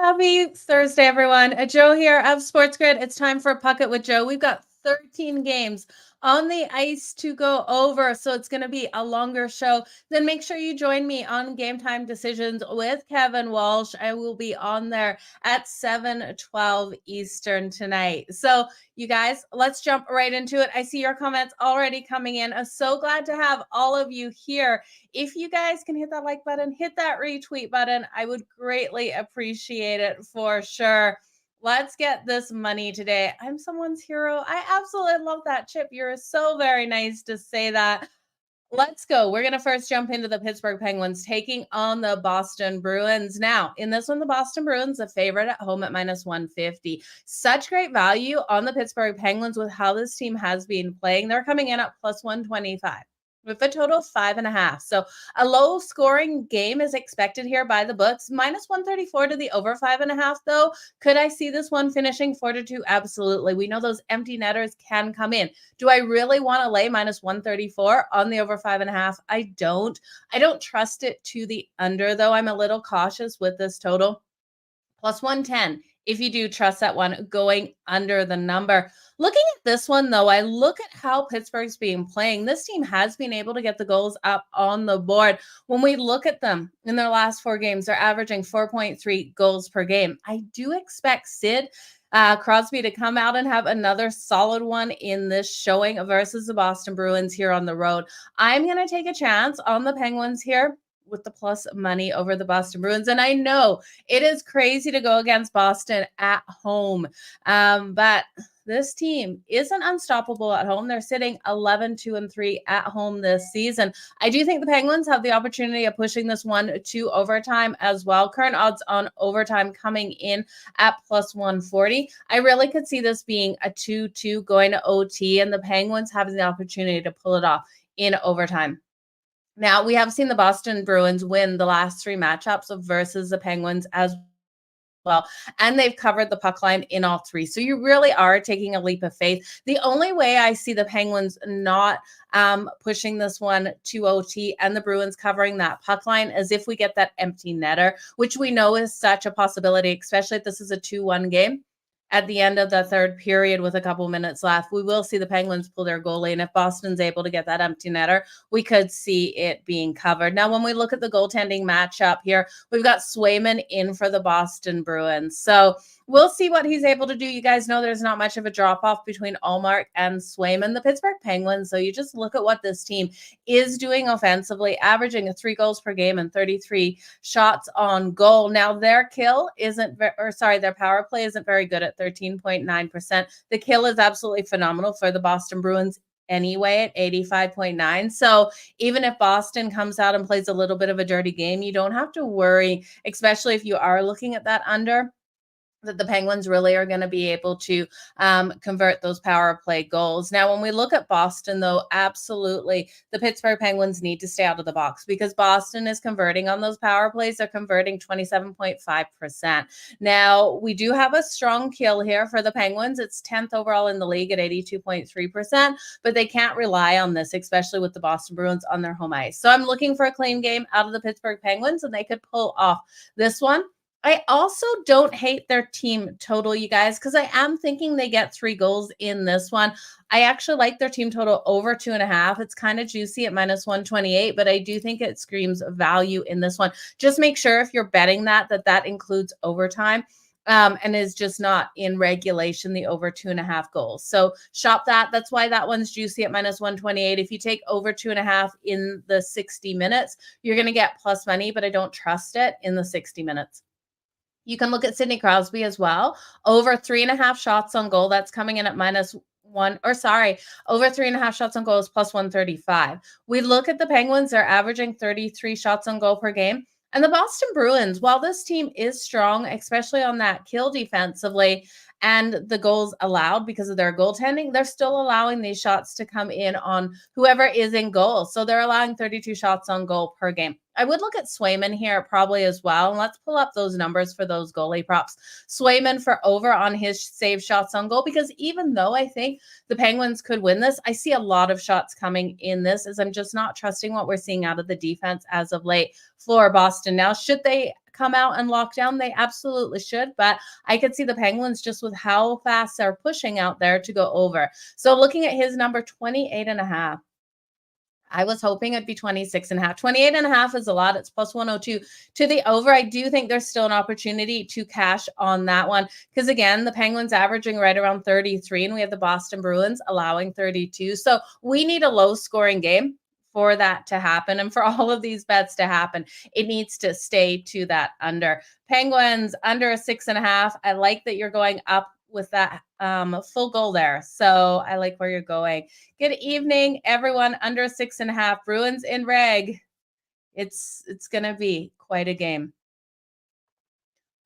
Happy Thursday, everyone. Jo here of SportsGrid. It's time for Puck It with Jo. We've got 13 games on the ice to go over, so it's going to be a longer show. Then make sure you join me on Game Time Decisions with Kevin Walsh. I will be on there at 7:12 Eastern tonight. So you guys, let's jump right into it. I see your comments already coming in. I'm so glad to have all of you here. If you guys can hit that like button, hit that retweet button, I would greatly appreciate it for sure. Let's get this money today. I'm someone's hero. I absolutely love that, Chip. You're so very nice to say that. Let's go. We're going to first jump into the Pittsburgh Penguins taking on the Boston Bruins. Now, in this one, the Boston Bruins, a favorite at home at -150. Such great value on the Pittsburgh Penguins with how this team has been playing. They're coming in at +125 with a total of 5.5. So a low scoring game is expected here by the books. -134 to the over 5.5, though. Could I see this one finishing 4-2? Absolutely. We know those empty netters can come in. Do I really want to lay -134 on the over 5.5? I don't. I don't trust it to the under, though. I'm a little cautious with this total. +110. If you do trust that one, going under the number. Looking at this one, though, I look at how Pittsburgh's being playing. This team has been able to get the goals up on the board. When we look at them in their last 4 games, they're averaging 4.3 goals per game. I do expect Sid Crosby to come out and have another solid one in this showing versus the Boston Bruins here on the road. I'm going to take a chance on the Penguins here with the plus money over the Boston Bruins. And I know it is crazy to go against Boston at home, but this team isn't unstoppable at home. They're sitting 11-2-3 at home this season. I do think the Penguins have the opportunity of pushing this one to overtime as well. Current odds on overtime coming in at +140. I really could see this being a 2-2 going to OT and the Penguins having the opportunity to pull it off in overtime. Now, we have seen the Boston Bruins win the last 3 matchups versus the Penguins as well, and they've covered the puck line in all 3. So you really are taking a leap of faith. The only way I see the Penguins not pushing this one to OT and the Bruins covering that puck line is if we get that empty netter, which we know is such a possibility, especially if this is a 2-1 game. At the end of the third period with a couple minutes left, we will see the Penguins pull their goalie. And if Boston's able to get that empty netter, we could see it being covered. Now, when we look at the goaltending matchup here, we've got Swayman in for the Boston Bruins. So we'll see what he's able to do. You guys know there's not much of a drop-off between Allmark and Swayman. The Pittsburgh Penguins, so you just look at what this team is doing offensively, averaging 3 goals per game and 33 shots on goal. Now, their their power play isn't very good at 13.9%. The kill is absolutely phenomenal for the Boston Bruins anyway at 85.9. So even if Boston comes out and plays a little bit of a dirty game, you don't have to worry, especially if you are looking at that under, that the Penguins really are going to be able to convert those power play goals. Now, when we look at Boston, though, absolutely, the Pittsburgh Penguins need to stay out of the box because Boston is converting on those power plays. They're converting 27.5%. Now, we do have a strong kill here for the Penguins. It's 10th overall in the league at 82.3%, but they can't rely on this, especially with the Boston Bruins on their home ice. So I'm looking for a clean game out of the Pittsburgh Penguins, and they could pull off this one. I also don't hate their team total, you guys, because I am thinking they get 3 goals in this one. I actually like their team total over 2.5. It's kind of juicy at -128, but I do think it screams value in this one. Just make sure if you're betting that includes overtime. And is just not in regulation, the over 2.5 goals. So shop that. That's why that one's juicy at -128. If you take over 2.5 in the 60 minutes, you're going to get plus money, but I don't trust it in the 60 minutes. You can look at Sidney Crosby as well. Over 3.5 shots on goal. That's coming in at over 3.5 shots on goal is +135. We look at the Penguins. They're averaging 33 shots on goal per game. And the Boston Bruins, while this team is strong, especially on that kill defensively and the goals allowed because of their goaltending, they're still allowing these shots to come in on whoever is in goal. So they're allowing 32 shots on goal per game. I would look at Swayman here probably as well. And let's pull up those numbers for those goalie props. Swayman for over on his save shots on goal, because even though I think the Penguins could win this, I see a lot of shots coming in this as I'm just not trusting what we're seeing out of the defense as of late for Boston. Now, should they come out and lock down? They absolutely should, but I could see the Penguins just with how fast they're pushing out there to go over. So looking at his number 28.5. I was hoping it'd be 26.5. 28.5 is a lot. It's plus 102 to the over. I do think there's still an opportunity to cash on that one because, again, the Penguins averaging right around 33, and we have the Boston Bruins allowing 32. So we need a low-scoring game for that to happen. And for all of these bets to happen, it needs to stay to that under. Penguins under a 6.5. I like that you're going up with that full goal there. So I like where you're going. Good evening, everyone. Under 6.5. Bruins in reg. It's gonna be quite a game.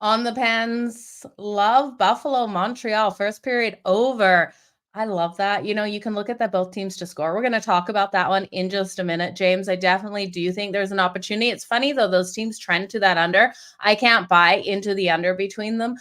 On the Pens, love Buffalo, Montreal. First period over. I love that. You can look at that both teams to score. We're going to talk about that one in just a minute, James. I definitely do think there's an opportunity. It's funny, though, those teams trend to that under. I can't buy into the under between them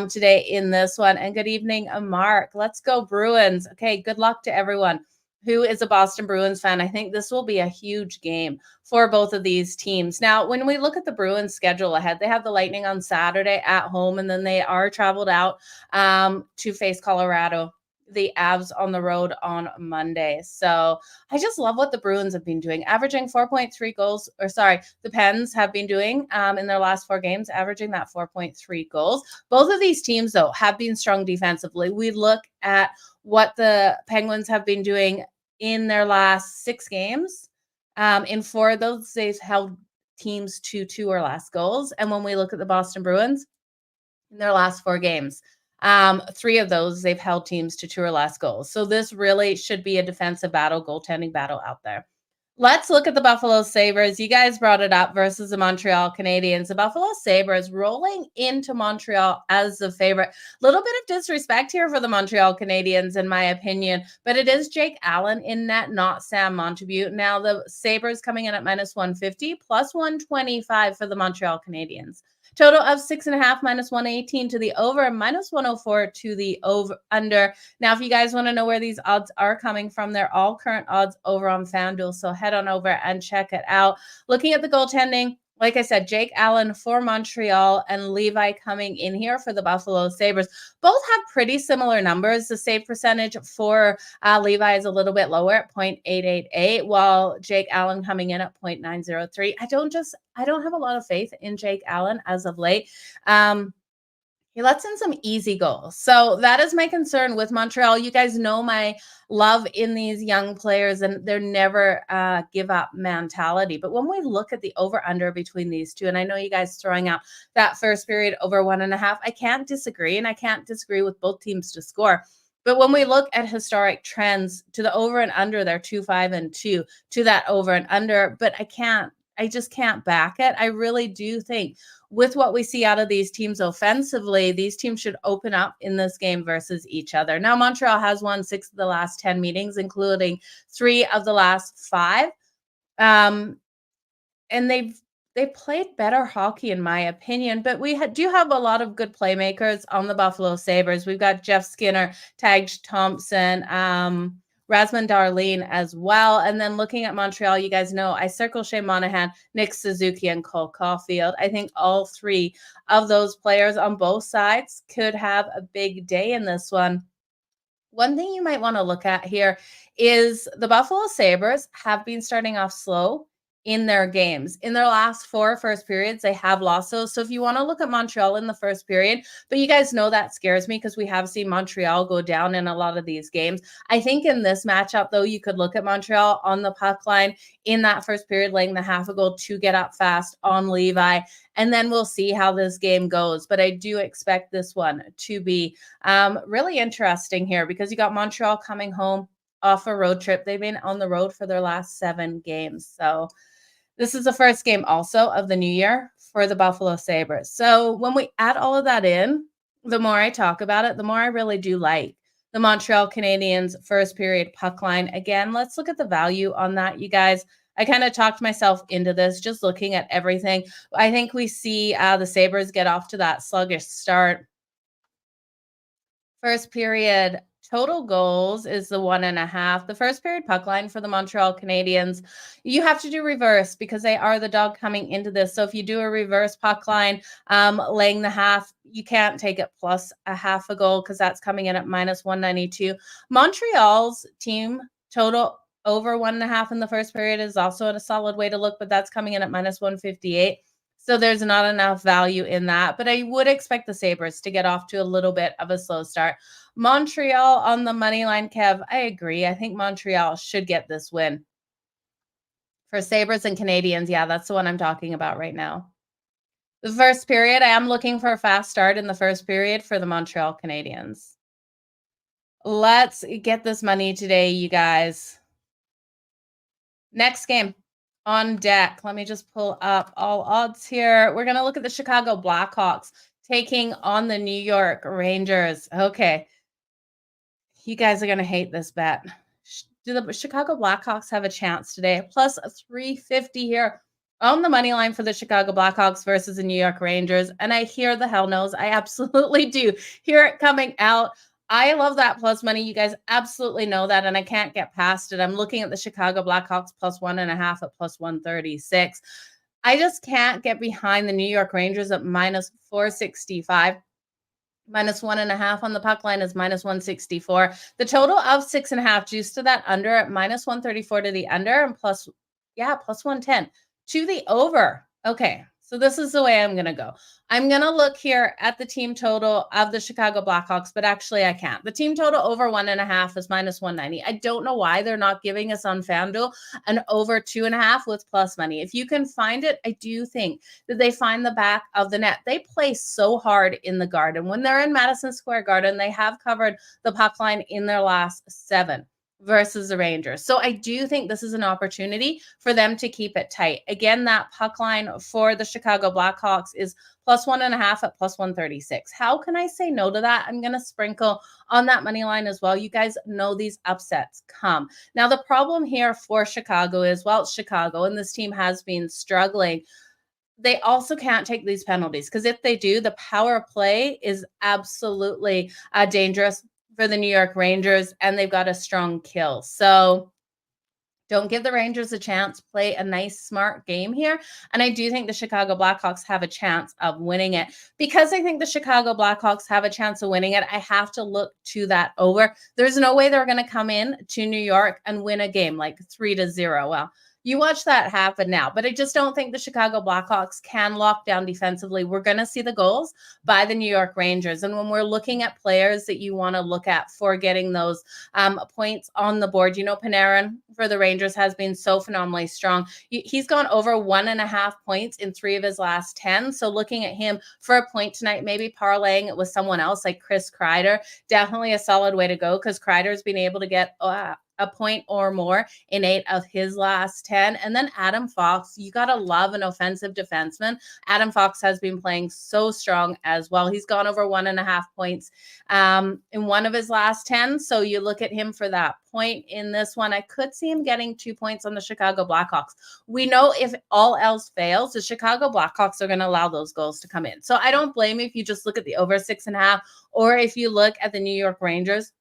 today in this one. And good evening, Mark. Let's go Bruins. Okay, good luck to everyone who is a Boston Bruins fan. I think this will be a huge game for both of these teams. Now, when we look at the Bruins schedule ahead, they have the Lightning on Saturday at home, and then they are traveled out to face Colorado, the Avs on the road on Monday. So I just love what the Bruins have been doing, averaging 4.3 goals, the Pens have been doing in their last 4 games, averaging that 4.3 goals. Both of these teams, though, have been strong defensively. We look at what the Penguins have been doing in their last 6 games. In 4 of those, they've held teams to 2 or less goals. And when we look at the Boston Bruins, in their last 4 games, 3 of those, they've held teams to 2 or less goals. So this really should be a defensive battle, goaltending battle out there. Let's look at the Buffalo Sabres. You guys brought it up versus the Montreal Canadiens. The Buffalo Sabres rolling into Montreal as the favorite. Little bit of disrespect here for the Montreal Canadiens, in my opinion, but it is Jake Allen in net, not Sam Montembeault. Now the Sabres coming in at minus 150, plus 125 for the Montreal Canadiens. Total of 6.5 minus 118 to the over, minus 104 to the over under. Now, if you guys want to know where these odds are coming from, they're all current odds over on FanDuel. So head on over and check it out. Looking at the goaltending, like I said, Jake Allen for Montreal and Levi coming in here for the Buffalo Sabres. Both have pretty similar numbers. The save percentage for Levi is a little bit lower at 0.888, while Jake Allen coming in at 0.903. I don't have a lot of faith in Jake Allen as of late. He lets in some easy goals. So that is my concern with Montreal. You guys know my love in these young players, and they're never give up mentality. But when we look at the over under between these two, and I know you guys throwing out that first period over 1.5, I can't disagree. And I can't disagree with both teams to score. But when we look at historic trends to the over and under, they're 2-5-2 to that over and under. But I just can't back it. I really do think with what we see out of these teams offensively, these teams should open up in this game versus each other. Now, Montreal has won 6 of the last 10 meetings, including 3 of the last 5. And they played better hockey, in my opinion, but we do have a lot of good playmakers on the Buffalo Sabres. We've got Jeff Skinner, Tage Thompson, Rasmus Darlene as well. And then looking at Montreal, you guys know I circle Shea Monahan, Nick Suzuki, and Cole Caulfield. I think all 3 of those players on both sides could have a big day in this one. One thing you might want to look at here is the Buffalo Sabres have been starting off slow in their games. In their last 4 first periods, they have lost those. So if you want to look at Montreal in the first period, but you guys know that scares me because we have seen Montreal go down in a lot of these games. I think in this matchup, though, you could look at Montreal on the puck line in that first period, laying the half a goal to get up fast on Levi. And then we'll see how this game goes. But I do expect this one to be really interesting here because you got Montreal coming home off a road trip. They've been on the road for their last 7 games. So this is the first game also of the new year for the Buffalo Sabres. So when we add all of that in, the more I talk about it, the more I really do like the Montreal Canadiens first period puck line. Again, let's look at the value on that, you guys. I kind of talked myself into this, just looking at everything. I think we see the Sabres get off to that sluggish start. First period Total goals is the 1.5. The first period puck line for the Montreal Canadiens, you have to do reverse because they are the dog coming into this. So if you do a reverse puck line, laying the half, you can't take it plus a half a goal because that's coming in at minus 192. Montreal's team total over 1.5 in the first period is also a solid way to look, but that's coming in at minus 158. So there's not enough value in that, but I would expect the Sabres to get off to a little bit of a slow start. Montreal on the money line, Kev. I agree. I think Montreal should get this win. For Sabres and Canadiens, yeah, that's the one I'm talking about right now. The first period, I am looking for a fast start in the first period for the Montreal Canadiens. Let's get this money today, you guys. Next game on deck. Let me just pull up all odds here. We're going to look at the Chicago Blackhawks taking on the New York Rangers. Okay. You guys are going to hate this bet. Do the Chicago Blackhawks have a chance today? Plus 350 here on the money line for the Chicago Blackhawks versus the New York Rangers. And I hear the hell knows. I absolutely do hear it coming out. I love that plus money. You guys absolutely know that, and I can't get past it. I'm looking at the Chicago Blackhawks plus 1.5 at plus 136. I just can't get behind the New York Rangers at minus 465. Minus 1.5 on the puck line is minus 164. The total of 6.5 juice to that under at minus 134 to the under and plus 110 to the over. Okay, so this is the way I'm going to go. I'm going to look here at the team total of the Chicago Blackhawks, but actually I can't. The team total over 1.5 is minus 190. I don't know why they're not giving us on FanDuel an over 2.5 with plus money. If you can find it, I do think that they find the back of the net. They play so hard in the Garden. When they're in Madison Square Garden, they have covered the puck line in their last 7 versus the Rangers. So I do think this is an opportunity for them to keep it tight. Again, that puck line for the Chicago Blackhawks is plus 1.5 at plus 136. How can I say no to that? I'm going to sprinkle on that money line as well. You guys know these upsets come. Now, the problem here for Chicago is, well, it's Chicago, and this team has been struggling. They also can't take these penalties because if they do, the power play is absolutely dangerous for the New York Rangers, and they've got a strong kill. So don't give the Rangers a chance. Play a nice, smart game here. And I do think the Chicago Blackhawks have a chance of winning it. Because I think the Chicago Blackhawks have a chance of winning it, I have to look to that over. There's no way they're going to come in to New York and win a game like 3-0. Well, you watch that happen now, but I just don't think the Chicago Blackhawks can lock down defensively. We're going to see the goals by the New York Rangers. And when we're looking at players that you want to look at for getting those points on the board, you know, Panarin for the Rangers has been so phenomenally strong. He's gone over 1.5 points in 3 of his last 10. So looking at him for a point tonight, maybe parlaying it with someone else like Chris Kreider, definitely a solid way to go because Kreider's been able to get a point or more in 8 of his last 10. And then Adam Fox, you got to love an offensive defenseman. Adam Fox has been playing so strong as well. He's gone over 1.5 points in 1 of his last 10. So you look at him for that point in this one. I could see him getting 2 points on the Chicago Blackhawks. We know if all else fails, the Chicago Blackhawks are going to allow those goals to come in. So I don't blame you if you just look at the over 6.5 or if you look at the New York Rangers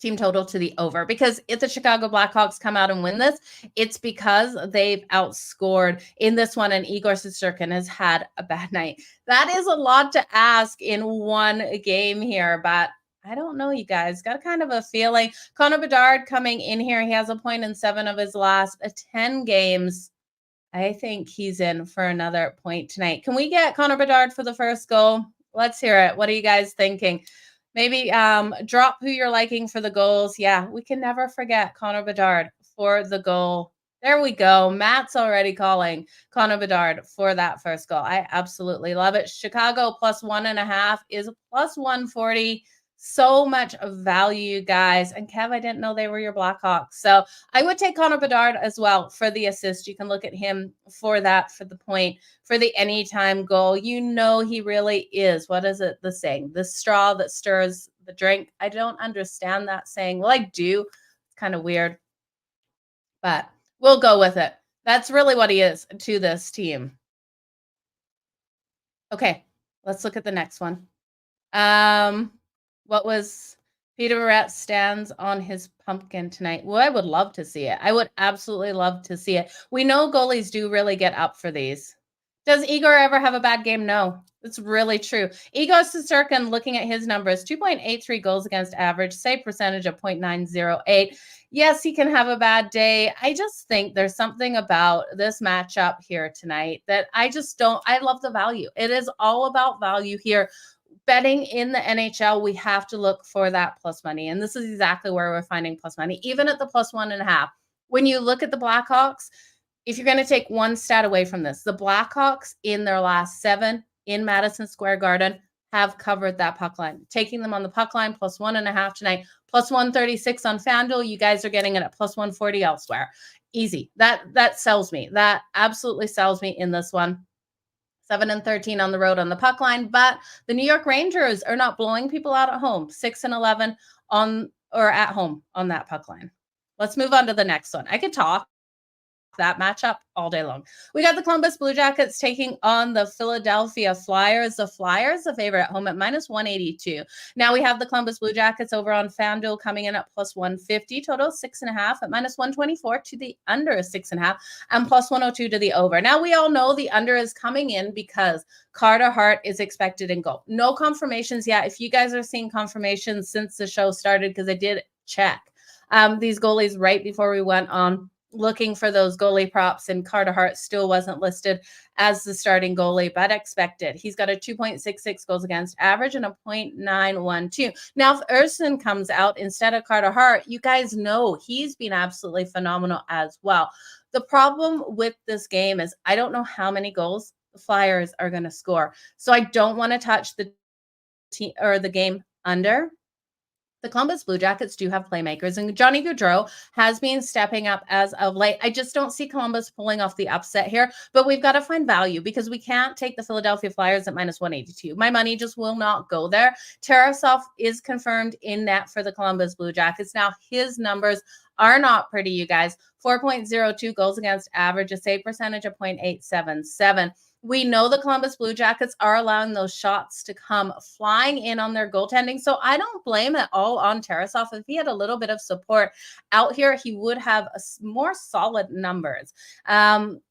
team total to the over, because if the Chicago Blackhawks come out and win this, it's because they've outscored in this one, and Igor Shesterkin has had a bad night. That is a lot to ask in one game here, but I don't know, you guys. Got a kind of a feeling. Connor Bedard coming in here. He has a point in 7 of his last 10 games. I think he's in for another point tonight. Can we get Connor Bedard for the first goal? Let's hear it. What are you guys thinking? Maybe drop who you're liking for the goals. Yeah, we can never forget Connor Bedard for the goal. There we go. Matt's already calling Connor Bedard for that first goal. I absolutely love it. Chicago plus 1.5 is plus 140. So much value, guys. And Kev, I didn't know they were your Blackhawks. So I would take Connor Bedard as well for the assist. You can look at him for that, for the point, for the anytime goal. You know he really is. What is it, the saying? The straw that stirs the drink. I don't understand that saying. Well, I do. It's kind of weird. But we'll go with it. That's really what he is to this team. Okay, let's look at the next one. What was Peter Verrett stands on his pumpkin tonight. Well, I would love to see it. I would absolutely love to see it. We know goalies do really get up for these. Does Igor ever have a bad game? No, it's really true. Igor Shesterkin, looking at his numbers, 2.83 goals against average, save percentage of 0.908. Yes, he can have a bad day. I just think there's something about this matchup here tonight that I just don't. I love the value. It is all about value here. Betting in the NHL, we have to look for that plus money. And this is exactly where we're finding plus money, even at the plus 1.5. When you look at the Blackhawks, if you're going to take one stat away from this, the Blackhawks in their last 7 in Madison Square Garden have covered that puck line. Taking them on the puck line, plus 1.5 tonight, plus 136 on FanDuel. You guys are getting it at plus 140 elsewhere. Easy. That sells me. That absolutely sells me in this one. 7-13 on the road on the puck line, but the New York Rangers are not blowing people out at home. 6-11 on or at home on that puck line. Let's move on to the next one. I could talk that matchup all day long. We got the Columbus Blue Jackets taking on the Philadelphia Flyers. The Flyers, the favorite at home at minus 182. Now we have the Columbus Blue Jackets over on FanDuel coming in at plus 150, total 6.5 at minus 124 to the under 6.5 and plus 102 to the over. Now we all know the under is coming in because Carter Hart is expected in goal. No confirmations yet. If you guys are seeing confirmations since the show started, because I did check these goalies right before we went on, looking for those goalie props, and Carter Hart still wasn't listed as the starting goalie, but expected. He's got a 2.66 goals against average and a 0.912. Now, if Erson comes out instead of Carter Hart, you guys know he's been absolutely phenomenal as well. The problem with this game is I don't know how many goals the Flyers are going to score. So I don't want to touch the team or the game under. The Columbus Blue Jackets do have playmakers, and Johnny Gaudreau has been stepping up as of late. I just don't see Columbus pulling off the upset here, but we've got to find value because we can't take the Philadelphia Flyers at minus 182. My money just will not go there. Tarasov is confirmed in net for the Columbus Blue Jackets. Now, his numbers are not pretty, you guys. 4.02 goals against average, a save percentage of 0.877. We know the Columbus Blue Jackets are allowing those shots to come flying in on their goaltending. So I don't blame it all on Tarasov. If he had a little bit of support out here, he would have more solid numbers.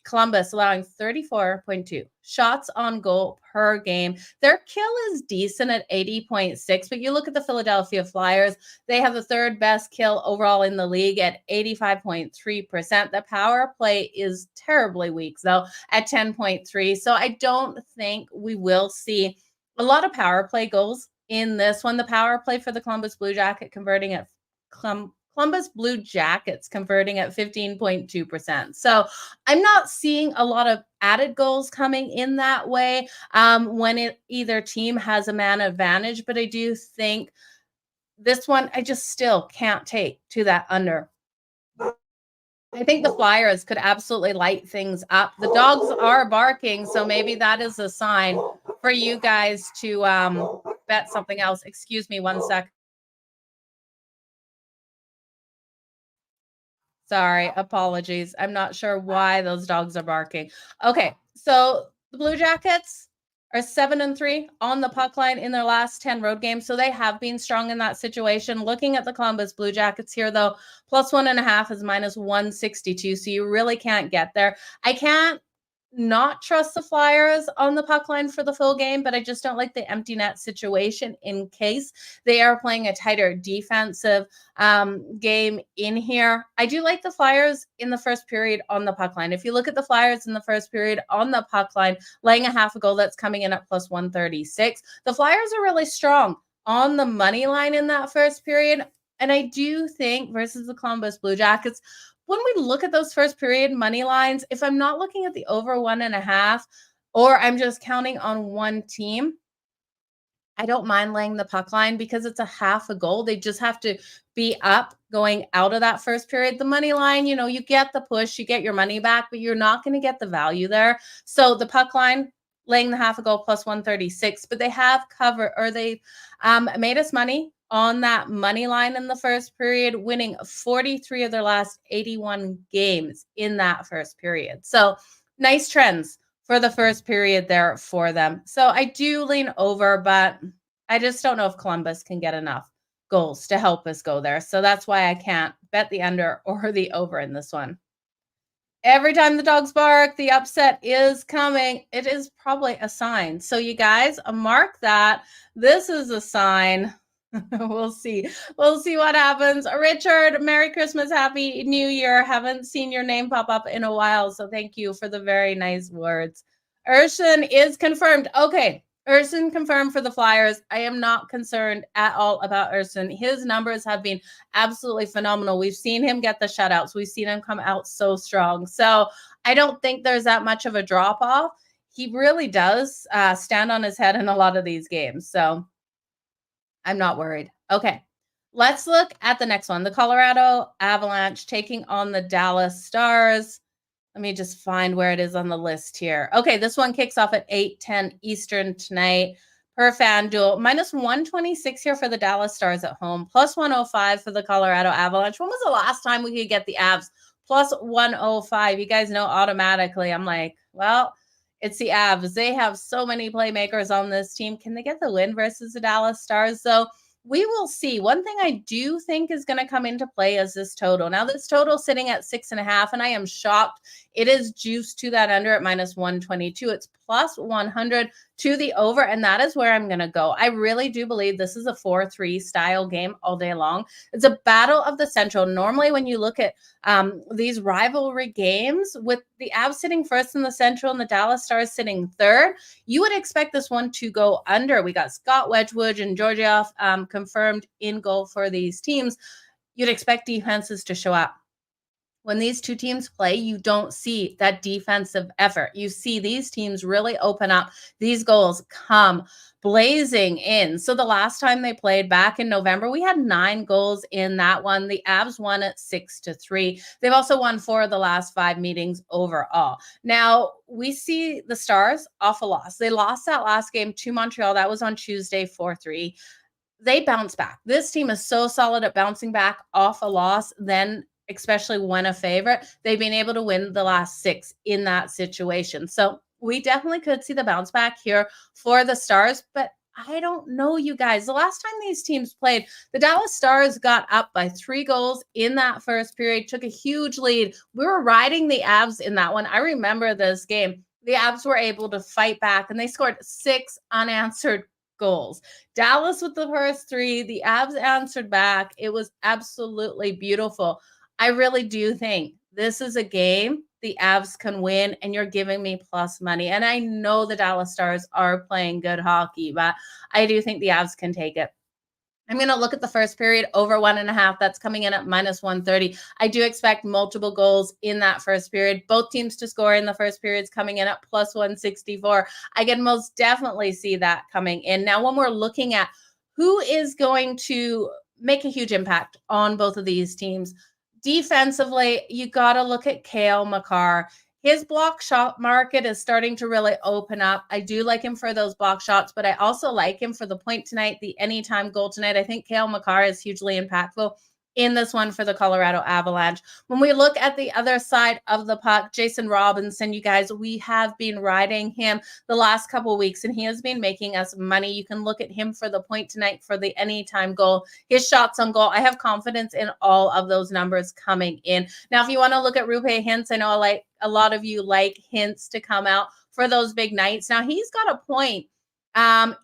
Columbus allowing 34.2 shots on goal per game. Their kill is decent at 80.6, but you look at the Philadelphia Flyers, they have the third best kill overall in the league at 85.3%. The power play is terribly weak, though, at 10.3. So I don't think we will see a lot of power play goals in this one. The power play for the Columbus Blue Jackets converting at 15.2%. So I'm not seeing a lot of added goals coming in that way when either team has a man advantage. But I do think this one, I just still can't take to that under. I think the Flyers could absolutely light things up. The dogs are barking, so maybe that is a sign for you guys to bet something else. Excuse me one sec. Sorry, apologies. I'm not sure why those dogs are barking. Okay, so the Blue Jackets are 7-3 on the puck line in their last 10 road games. So they have been strong in that situation. Looking at the Columbus Blue Jackets here, though, plus 1.5 is minus 162. So you really can't get there. I can't not trust the Flyers on the puck line for the full game, but I just don't like the empty net situation in case they are playing a tighter defensive game in here. I do like the Flyers in the first period on the puck line. If you look at the Flyers in the first period on the puck line, laying a half a goal, that's coming in at plus 136. The Flyers are really strong on the money line in that first period. And I do think versus the Columbus Blue Jackets, when we look at those first period money lines, if I'm not looking at the over 1.5, or I'm just counting on one team, I don't mind laying the puck line because it's a half a goal. They just have to be up going out of that first period. The money line, you get the push, you get your money back, but you're not going to get the value there. So the puck line, laying the half a goal plus 136, but they have covered, or they made us money on that money line in the first period, winning 43 of their last 81 games in that first period. So nice trends for the first period there for them. So I do lean over, but I just don't know if Columbus can get enough goals to help us go there. So that's why I can't bet the under or the over in this one. Every time the dogs bark, the upset is coming. It is probably a sign. So you guys, mark that. This is a sign. We'll see. We'll see what happens. Richard, Merry Christmas, Happy New Year. Haven't seen your name pop up in a while, so thank you for the very nice words. Urshan is confirmed. Okay, Urshan confirmed for the Flyers. I am not concerned at all about Urshan. His numbers have been absolutely phenomenal. We've seen him get the shutouts. We've seen him come out so strong. So I don't think there's that much of a drop off. He really does stand on his head in a lot of these games. So I'm not worried. Okay, let's look at the next one. The Colorado Avalanche taking on the Dallas Stars. Let me just find where it is on the list here. Okay, this one kicks off at 8:10 Eastern tonight per FanDuel. Minus 126 here for the Dallas Stars at home. Plus 105 for the Colorado Avalanche. When was the last time we could get the Avs? Plus 105. You guys know automatically. I'm like, well, it's the Avs. They have so many playmakers on this team. Can they get the win versus the Dallas Stars? So we will see. One thing I do think is going to come into play is this total. Now, this total sitting at 6.5, and I am shocked. It is juiced to that under at minus 122. It's plus 100 to the over, and that is where I'm going to go. I really do believe this is a 4-3 style game all day long. It's a battle of the Central. Normally, when you look at these rivalry games with the Avs sitting first in the Central and the Dallas Stars sitting third, you would expect this one to go under. We got Scott Wedgwood and Georgiev confirmed in goal for these teams. You'd expect defenses to show up. When these two teams play, you don't see that defensive effort. You see these teams really open up. These goals come blazing in. So the last time they played back in November, we had 9 goals in that one. The Avs won at 6-3. They've also won 4 of the last 5 meetings overall. Now, we see the Stars off a loss. They lost that last game to Montreal. That was on Tuesday, 4-3. They bounce back. This team is so solid at bouncing back off a loss, then especially when a favorite, they've been able to win the last 6 in that situation. So we definitely could see the bounce back here for the Stars, but I don't know, you guys. The last time these teams played, the Dallas Stars got up by 3 goals in that first period, took a huge lead. We were riding the Avs in that one. I remember this game. The Avs were able to fight back, and they scored 6 unanswered goals. Dallas with the first 3, the Avs answered back. It was absolutely beautiful. I really do think this is a game the Avs can win, and you're giving me plus money. And I know the Dallas Stars are playing good hockey, but I do think the Avs can take it. I'm going to look at the first period over 1.5. That's coming in at minus 130. I do expect multiple goals in that first period. Both teams to score in the first period is coming in at plus 164. I can most definitely see that coming in. Now, when we're looking at who is going to make a huge impact on both of these teams, defensively, you got to look at Cale Makar. His block shot market is starting to really open up. I do like him for those block shots, but I also like him for the point tonight, the anytime goal tonight. I think Cale Makar is hugely impactful in this one for the Colorado Avalanche. When we look at the other side of the puck, Jason Robinson, you guys, we have been riding him the last couple of weeks, and he has been making us money. You can look at him for the point tonight for the anytime goal. His shots on goal, I have confidence in all of those numbers coming in. Now, if you want to look at Rupe Hintz, I know a lot of you like Hintz to come out for those big nights. Now, he's got a point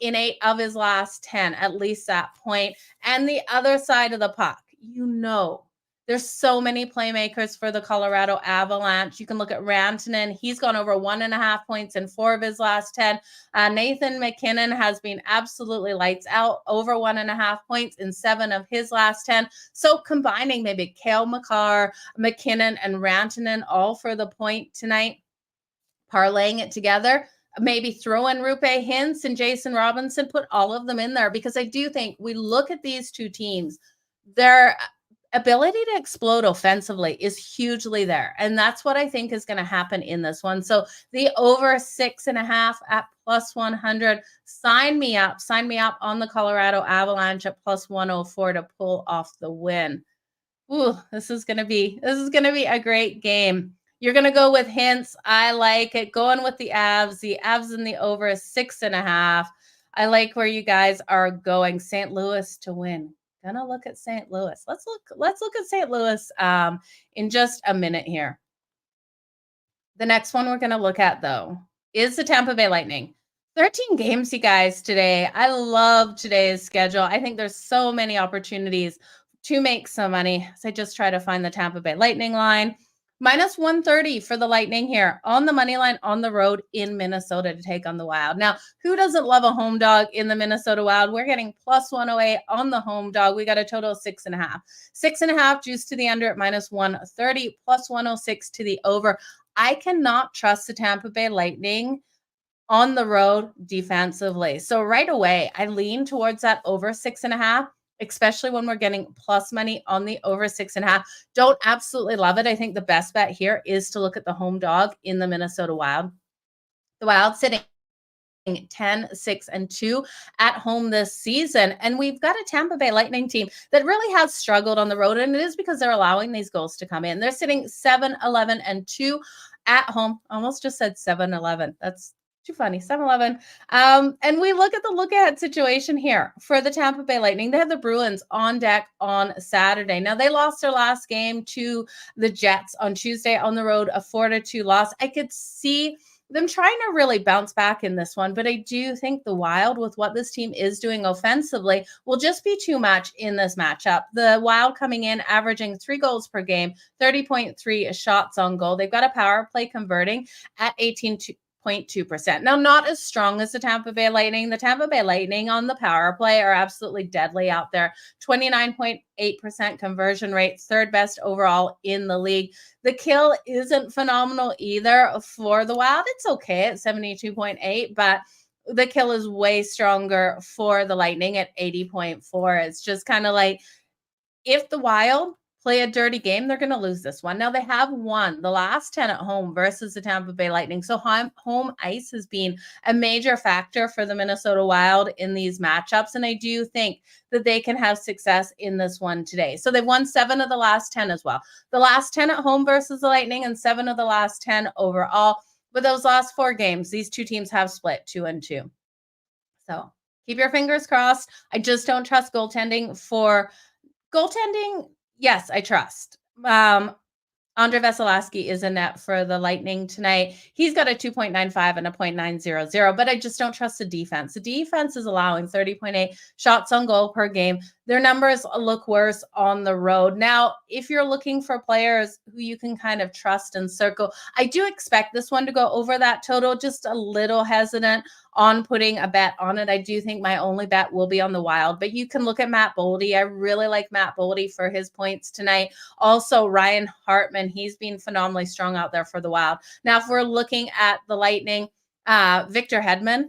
in 8 of his last 10, at least that point. And the other side of the puck, you know, there's so many playmakers for the Colorado Avalanche. You can look at Rantanen. He's gone over 1.5 points in 4 of his last 10. Nathan McKinnon has been absolutely lights out, over 1.5 points in 7 of his last 10. So combining maybe Cale Makar, McKinnon, and Rantanen all for the point tonight, parlaying it together, maybe throw in Rupe Hintz and Jason Robinson, put all of them in there, because I do think we look at these two teams, their ability to explode offensively is hugely there. And that's what I think is going to happen in this one. So the over 6.5 at plus 100, sign me up on the Colorado Avalanche at plus 104 to pull off the win. Ooh, this is going to be a great game. You're going to go with Hintz. I like it. Going with the Avs in the over 6.5. I like where you guys are going. St. Louis to win. gonna look at St. Louis. Let's look at St. Louis in just a minute here. The next one we're gonna look at though is the Tampa Bay Lightning. 13 games, you guys, today. I love today's schedule. I think there's so many opportunities to make some money. So I just try to find the Tampa Bay Lightning line. Minus 130 for the Lightning here on the money line on the road in Minnesota to take on the Wild. Now, who doesn't love a home dog in the Minnesota Wild? We're getting plus 108 on the home dog. We got a total of 6.5. 6.5 juice to the under at minus 130, plus 106 to the over. I cannot trust the Tampa Bay Lightning on the road defensively. So right away, I lean towards that over 6.5, especially when we're getting plus money on the over 6.5. Don't absolutely love it. I think the best bet here is to look at the home dog in the Minnesota Wild. The Wild sitting 10-6-2 at home this season. And we've got a Tampa Bay Lightning team that really has struggled on the road. And it is because they're allowing these goals to come in. They're sitting 7-11-2 at home. Almost just said 7-11. That's too funny. 7-11. And we look at the look ahead situation here for the Tampa Bay Lightning. They have the Bruins on deck on Saturday. Now they lost their last game to the Jets on Tuesday on the road, a 4-2 loss. I could see them trying to really bounce back in this one, but I do think the Wild, with what this team is doing offensively, will just be too much in this matchup. The Wild coming in, averaging 3 goals per game, 30.3 shots on goal. They've got a power play converting at 18.2%. Now, not as strong as the Tampa Bay Lightning. The Tampa Bay Lightning on the power play are absolutely deadly out there. 29.8% conversion rate, third best overall in the league. The kill isn't phenomenal either for the Wild. It's okay at 72.8, but the kill is way stronger for the Lightning at 80.4. It's just kind of like, if the Wild play a dirty game, they're going to lose this one. Now, they have won the last 10 at home versus the Tampa Bay Lightning. So home ice has been a major factor for the Minnesota Wild in these matchups. And I do think that they can have success in this one today. So they've won 7 of the last 10 as well. The last 10 at home versus the Lightning and 7 of the last 10 overall. But those last 4 games, these two teams have split 2-2. So keep your fingers crossed. I just don't trust goaltending for goaltending. Yes, I trust. Andre Vasilevsky is in net for the Lightning tonight. He's got a 2.95 and a 0.900, but I just don't trust the defense. The defense is allowing 30.8 shots on goal per game. Their numbers look worse on the road. Now, if you're looking for players who you can kind of trust and circle, I do expect this one to go over that total. Just a little hesitant on putting a bet on it. I do think my only bet will be on the Wild, but you can look at Matt Boldy. I really like Matt Boldy for his points tonight. Also, Ryan Hartman, he's been phenomenally strong out there for the Wild. Now, if we're looking at the Lightning, Victor Hedman,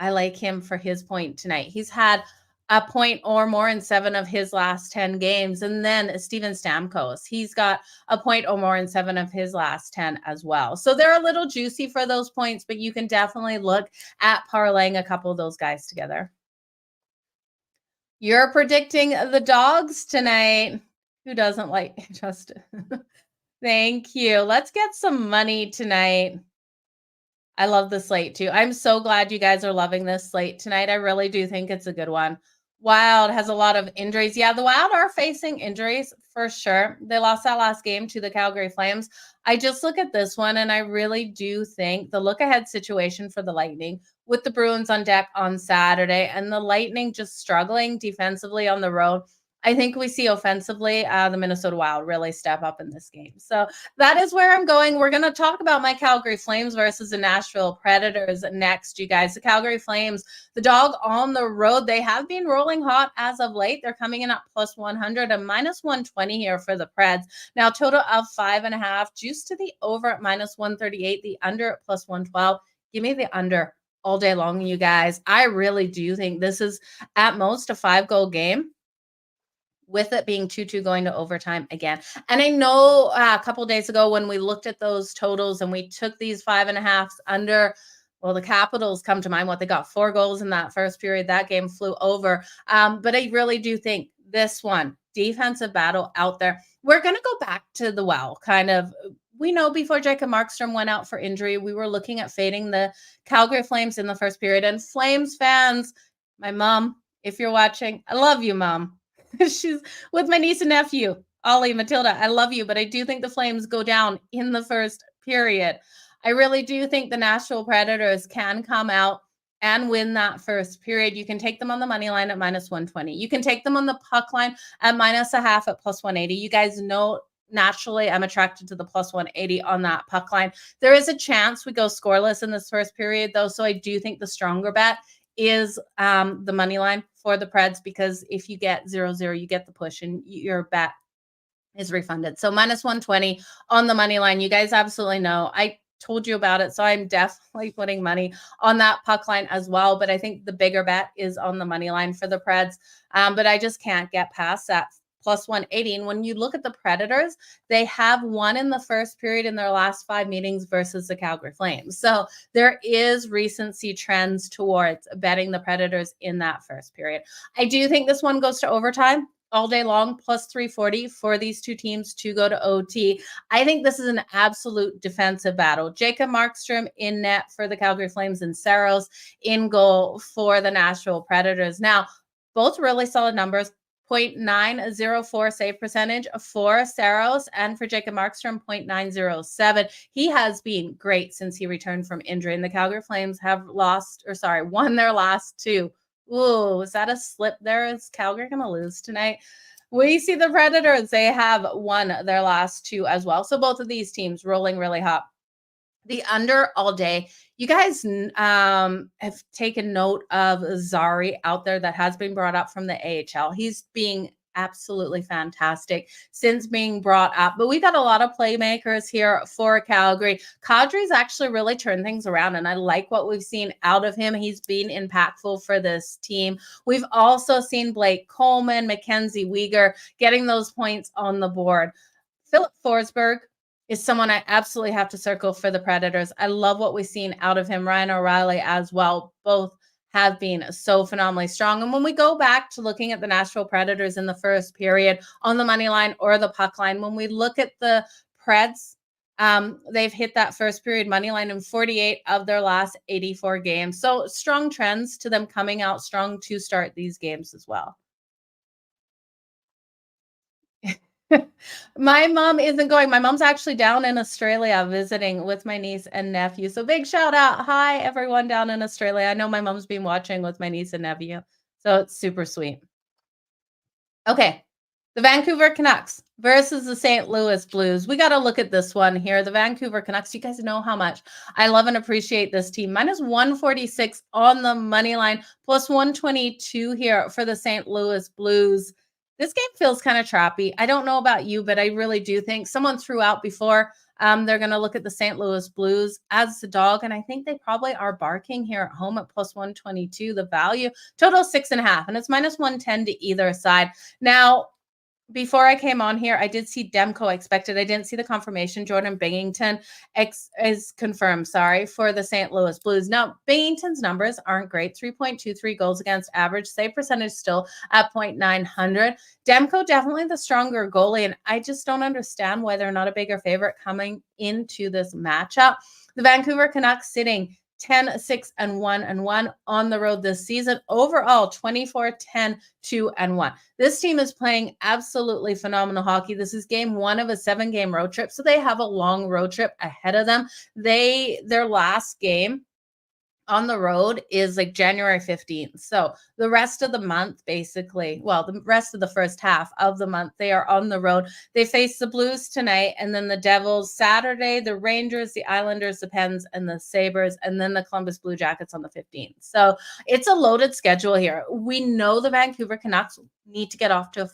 I like him for his point tonight. He's had a point or more in 7 of his last 10 games. And then Steven Stamkos, he's got a point or more in 7 of his last 10 as well. So they're a little juicy for those points, but you can definitely look at parlaying a couple of those guys together. You're predicting the Dogs tonight. Who doesn't like Justin? Thank you. Let's get some money tonight. I love the slate too. I'm so glad you guys are loving this slate tonight. I really do think it's a good one. Wild has a lot of injuries. Yeah, the Wild are facing injuries for sure. They lost that last game to the Calgary Flames. I just look at this one and I really do think the look ahead situation for the Lightning with the Bruins on deck on Saturday and the Lightning just struggling defensively on the road. I think we see offensively the Minnesota Wild really step up in this game. So that is where I'm going. We're going to talk about my Calgary Flames versus the Nashville Predators next, you guys. The Calgary Flames, the dog on the road, they have been rolling hot as of late. They're coming in at plus 100 and minus 120 here for the Preds. Now, total of 5.5, juice to the over at minus 138, the under at plus 112. Give me the under all day long, you guys. I really do think this is at most a 5-goal game, with it being 2-2 going to overtime again. And I know a couple of days ago when we looked at those totals and we took these 5.5s under, well, the Capitals come to mind. What, they got 4 goals in that first period. That game flew over. But I really do think this one, defensive battle out there. We're going to go back to the well, kind of. We know before Jacob Markstrom went out for injury, we were looking at fading the Calgary Flames in the first period. And Flames fans, my mom, if you're watching, I love you, Mom. She's with my niece and nephew. Ollie, Matilda, I love you, but I do think the Flames go down in the first period. I really do think the Nashville Predators can come out and win that first period. You can take them on the money line at -120. You can take them on the puck line at -0.5 at +180. You guys know naturally I'm attracted to the +180 on that puck line. There is a chance we go scoreless in this first period, though, so I do think the stronger bet is the money line for the Preds, because if you get 0-0, you get the push and your bet is refunded. So -120 on the money line. You guys absolutely know. I told you about it, so I'm definitely putting money on that puck line as well. But I think the bigger bet is on the money line for the Preds. But I just can't get past that +180. And when you look at the Predators, they have won in the first period in their last 5 meetings versus the Calgary Flames. So there is recency trends towards betting the Predators in that first period. I do think this one goes to overtime all day long, +340 for these two teams to go to OT. I think this is an absolute defensive battle. Jacob Markstrom in net for the Calgary Flames and Saros in goal for the Nashville Predators. Now, both really solid numbers. 0.904 save percentage for Saros, and for Jacob Markstrom, 0.907. He has been great since he returned from injury, and the Calgary Flames have won their last 2. Ooh, was that a slip there? Is Calgary going to lose tonight? We see the Predators. They have won their last 2 as well. So both of these teams rolling really hot. The under all day. You guys have taken note of Zari out there that has been brought up from the AHL. He's being absolutely fantastic since being brought up. But we got a lot of playmakers here for Calgary. Kadri's actually really turned things around, and I like what we've seen out of him. He's been impactful for this team. We've also seen Blake Coleman, Mackenzie Weegar getting those points on the board. Philip Forsberg is someone I absolutely have to circle for the Predators. I love what we've seen out of him. Ryan O'Reilly as well. Both have been so phenomenally strong. And when we go back to looking at the Nashville Predators in the first period on the money line or the puck line, when we look at the Preds, they've hit that first period money line in 48 of their last 84 games. So strong trends to them coming out strong to start these games as well. My mom isn't going. My mom's actually down in Australia visiting with my niece and nephew. So big shout out. Hi, everyone down in Australia. I know my mom's been watching with my niece and nephew. So it's super sweet. Okay. The Vancouver Canucks versus the St. Louis Blues. We got to look at this one here. The Vancouver Canucks, you guys know how much I love and appreciate this team. -146 on the money line, +122 here for the St. Louis Blues. This game feels kind of trappy. I don't know about you, but I really do think someone threw out before. They're going to look at the St. Louis Blues as the dog, and I think they probably are barking here at home at +122. The value total 6.5, and it's -110 to either side. Now, before I came on here, I did see Demko expected. I didn't see the confirmation. Jordan Binghamton is confirmed, for the St. Louis Blues. Now, Binghamton's numbers aren't great. 3.23 goals against average. Save percentage still at .900. Demko definitely the stronger goalie, and I just don't understand why they're not a bigger favorite coming into this matchup. The Vancouver Canucks sitting 10-6-1 on the road this season. Overall, 24-10-2-1. This team is playing absolutely phenomenal hockey. This is game 1 of a 7-game road trip, so they have a long road trip ahead of them. Their last game on the road is like January 15th. So the rest of the month, basically, the rest of the first half of the month, they are on the road. They face the Blues tonight, and then the Devils Saturday, the Rangers, the Islanders, the Pens, and the Sabres, and then the Columbus Blue Jackets on the 15th. So it's a loaded schedule here. We know the Vancouver Canucks need to get off to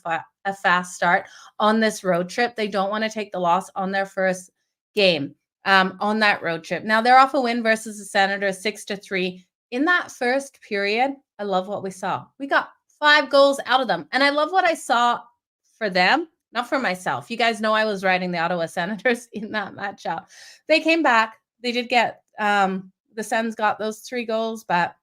a fast start on this road trip. They don't want to take the loss on their first game. On that road trip. Now they're off a win versus the Senators 6-3. In that first period, I love what we saw. We got 5 goals out of them. And I love what I saw for them, not for myself. You guys know I was riding the Ottawa Senators in that matchup. They came back. They did get the Sens got those 3 goals, but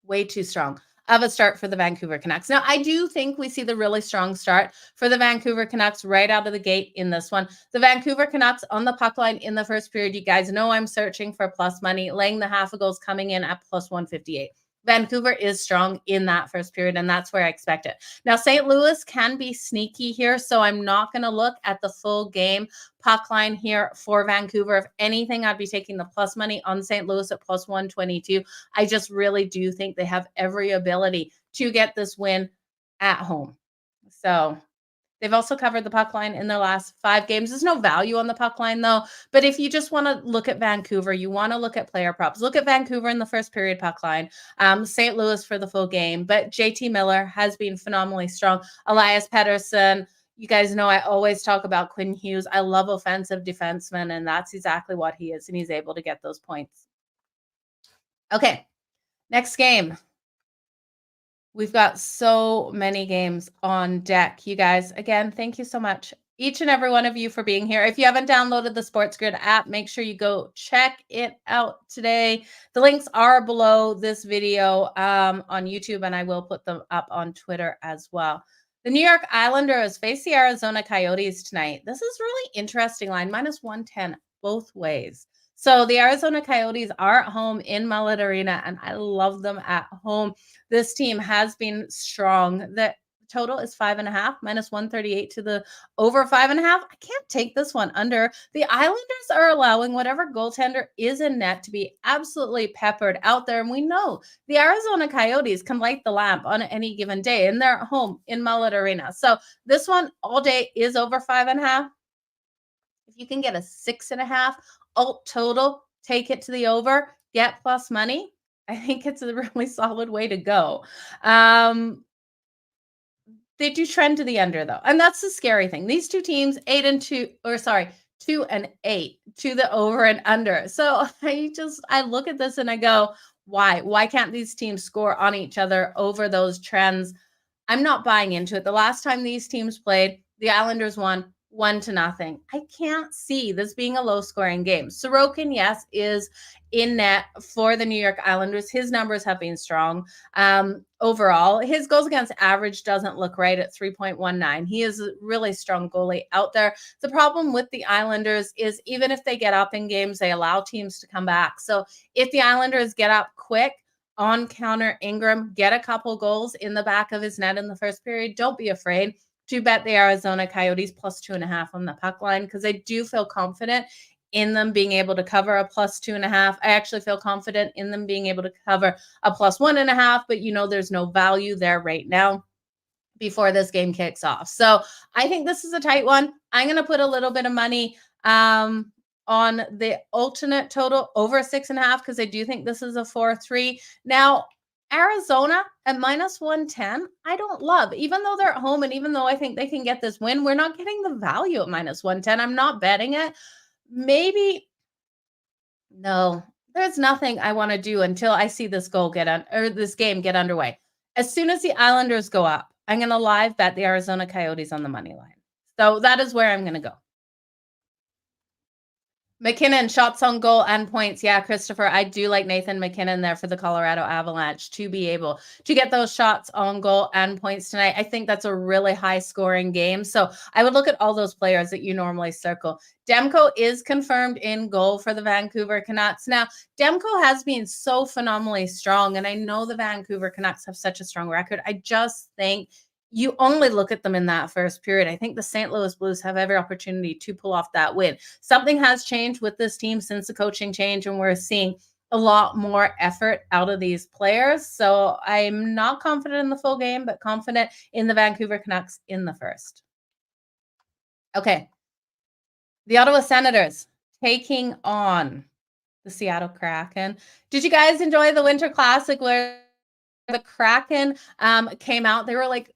way too strong of a start for the Vancouver Canucks. Now, I do think we see the really strong start for the Vancouver Canucks right out of the gate in this one. The Vancouver Canucks on the puck line in the first period, you guys know I'm searching for plus money, laying the half of goals coming in at +158. Vancouver is strong in that first period, and that's where I expect it. Now, St. Louis can be sneaky here, so I'm not going to look at the full game puck line here for Vancouver. If anything, I'd be taking the plus money on St. Louis at plus 122. I just really do think they have every ability to get this win at home. So they've also covered the puck line in their last 5 games. There's no value on the puck line, though. But if you just want to look at Vancouver, you want to look at player props. Look at Vancouver in the first period puck line, St. Louis for the full game. But JT Miller has been phenomenally strong. Elias Pettersson, you guys know I always talk about Quinn Hughes. I love offensive defensemen, and that's exactly what he is. And he's able to get those points. Okay, next game. We've got so many games on deck, you guys. Again, thank you so much, each and every one of you, for being here. If you haven't downloaded the SportsGrid app, make sure you go check it out today. The links are below this video on YouTube, and I will put them up on Twitter as well. The New York Islanders face the Arizona Coyotes tonight. This is really interesting line, minus 110 both ways. So the Arizona Coyotes are at home in Mullet Arena, and I love them at home. This team has been strong. The total is 5.5, minus 138 to the over 5.5. I can't take this one under. The Islanders are allowing whatever goaltender is in net to be absolutely peppered out there. And we know the Arizona Coyotes can light the lamp on any given day, and they're at home in Mullet Arena. So this one all day is over 5.5. If you can get a 6.5 alt total, take it to the over, get plus money. I think it's a really solid way to go. They do trend to the under, though, and that's the scary thing. These two teams, 2 and 8 to the over and under. So I look at this and I go, why? Why can't these teams score on each other over those trends? I'm not buying into it. The last time these teams played, the Islanders won 1-0. I can't see this being a low-scoring game. Sorokin, yes, is in net for the New York Islanders. His numbers have been strong. Overall, his goals against average doesn't look right at 3.19. He is a really strong goalie out there. The problem with the Islanders is even if they get up in games, they allow teams to come back. So if the Islanders get up quick, on counter Ingram, get a couple goals in the back of his net in the first period, don't be afraid to bet the Arizona Coyotes plus 2.5 on the puck line, because I do feel confident in them being able to cover a plus 2.5. I actually feel confident in them being able to cover a plus 1.5, but there's no value there right now before this game kicks off. So I think this is a tight one. I'm going to put a little bit of money on the alternate total over 6.5, because I do think this is a 4-3. Now, Arizona at minus 110, I don't love. Even though they're at home and even though I think they can get this win, we're not getting the value at minus 110. I'm not betting it. No, there's nothing I want to do until I see this this game get underway. As soon as the Islanders go up, I'm going to live bet the Arizona Coyotes on the money line. So that is where I'm going to go. McKinnon, shots on goal and points. Yeah, Christopher, I do like Nathan McKinnon there for the Colorado Avalanche to be able to get those shots on goal and points tonight. I think that's a really high-scoring game. So I would look at all those players that you normally circle. Demko is confirmed in goal for the Vancouver Canucks. Now, Demko has been so phenomenally strong, and I know the Vancouver Canucks have such a strong record. I just think you only look at them in that first period. I think the St. Louis Blues have every opportunity to pull off that win. Something has changed with this team since the coaching change, and we're seeing a lot more effort out of these players. So I'm not confident in the full game, but confident in the Vancouver Canucks in the first. Okay. The Ottawa Senators taking on the Seattle Kraken. Did you guys enjoy the Winter Classic where the Kraken came out? They were like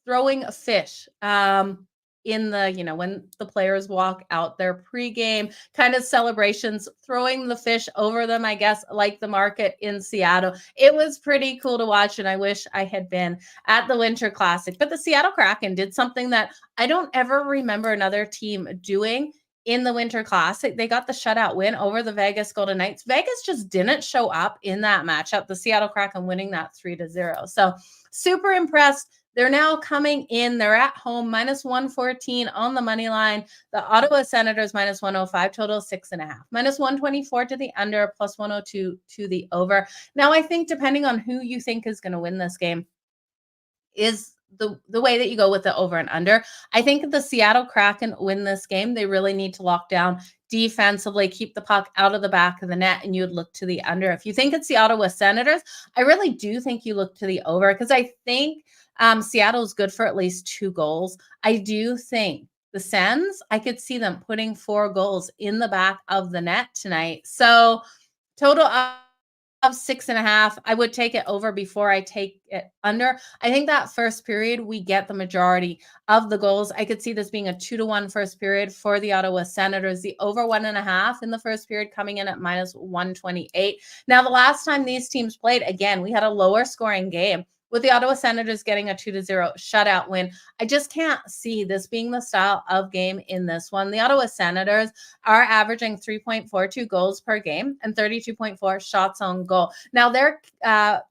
throwing a fish in the, when the players walk out their pregame kind of celebrations, throwing the fish over them, I guess, like the market in Seattle. It was pretty cool to watch, and I wish I had been at the Winter Classic. But the Seattle Kraken did something that I don't ever remember another team doing in the Winter Classic. They got the shutout win over the Vegas Golden Knights. Vegas just didn't show up in that matchup. The Seattle Kraken winning that 3-0. So super impressed They're now coming in. They're at home, minus 114 on the money line. The Ottawa Senators, minus 105, total 6.5. Minus 124 to the under, plus 102 to the over. Now, I think depending on who you think is going to win this game, is the way that you go with the over and under. I think if the Seattle Kraken win this game, they really need to lock down defensively, keep the puck out of the back of the net, and you would look to the under. If you think it's the Ottawa Senators, I really do think you look to the over because I think Seattle's good for at least 2 goals. I do think the Sens, I could see them putting 4 goals in the back of the net tonight. So total of 6.5. I would take it over before I take it under. I think that first period, we get the majority of the goals. I could see this being a 2-1 first period for the Ottawa Senators. The over 1.5 in the first period coming in at minus 128. Now, the last time these teams played, again, we had a lower scoring game with the Ottawa Senators getting a 2-0 shutout win. I just can't see this being the style of game in this one. The Ottawa Senators are averaging 3.42 goals per game and 32.4 shots on goal. Now, their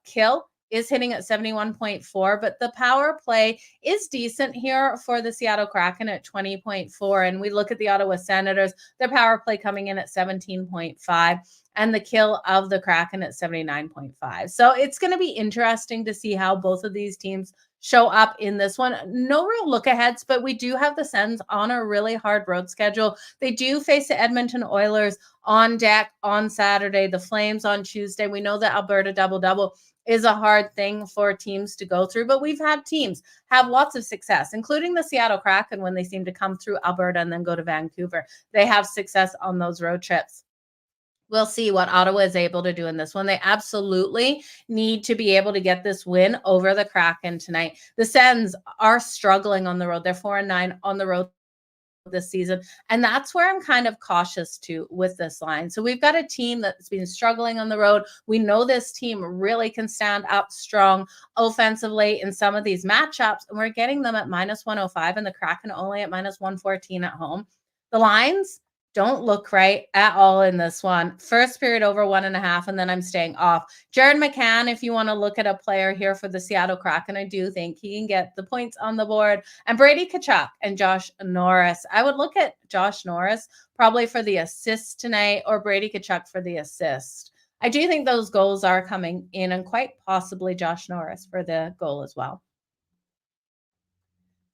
kill is hitting at 71.4, but the power play is decent here for the Seattle Kraken at 20.4. And we look at the Ottawa Senators, their power play coming in at 17.5. And the kill of the Kraken at 79.5. So it's going to be interesting to see how both of these teams show up in this one. No real look aheads, but we do have the Sens on a really hard road schedule. They do face the Edmonton Oilers on deck on Saturday, the Flames on Tuesday. We know that Alberta double-double is a hard thing for teams to go through, but we've had teams have lots of success, including the Seattle Kraken when they seem to come through Alberta and then go to Vancouver. They have success on those road trips. We'll see what Ottawa is able to do in this one. They absolutely need to be able to get this win over the Kraken tonight. The Sens are struggling on the road. They're 4-9 on the road this season. And that's where I'm kind of cautious too with this line. So we've got a team that's been struggling on the road. We know this team really can stand up strong offensively in some of these matchups. And we're getting them at minus 105 and the Kraken only at minus 114 at home. The lines don't look right at all in this one. First period over 1.5, and then I'm staying off. Jared McCann, if you want to look at a player here for the Seattle Kraken, I do think he can get the points on the board. And Brady Tkachuk and Josh Norris. I would look at Josh Norris probably for the assist tonight or Brady Tkachuk for the assist. I do think those goals are coming in and quite possibly Josh Norris for the goal as well.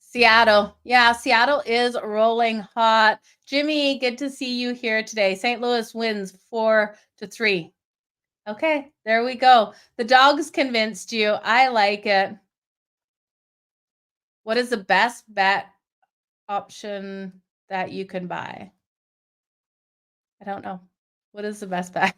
Seattle. Yeah, Seattle is rolling hot. Jimmy, good to see you here today. St. Louis wins 4-3. Okay, there we go. The dogs convinced you. I like it. What is the best bet option that you can buy? I don't know. What is the best bet?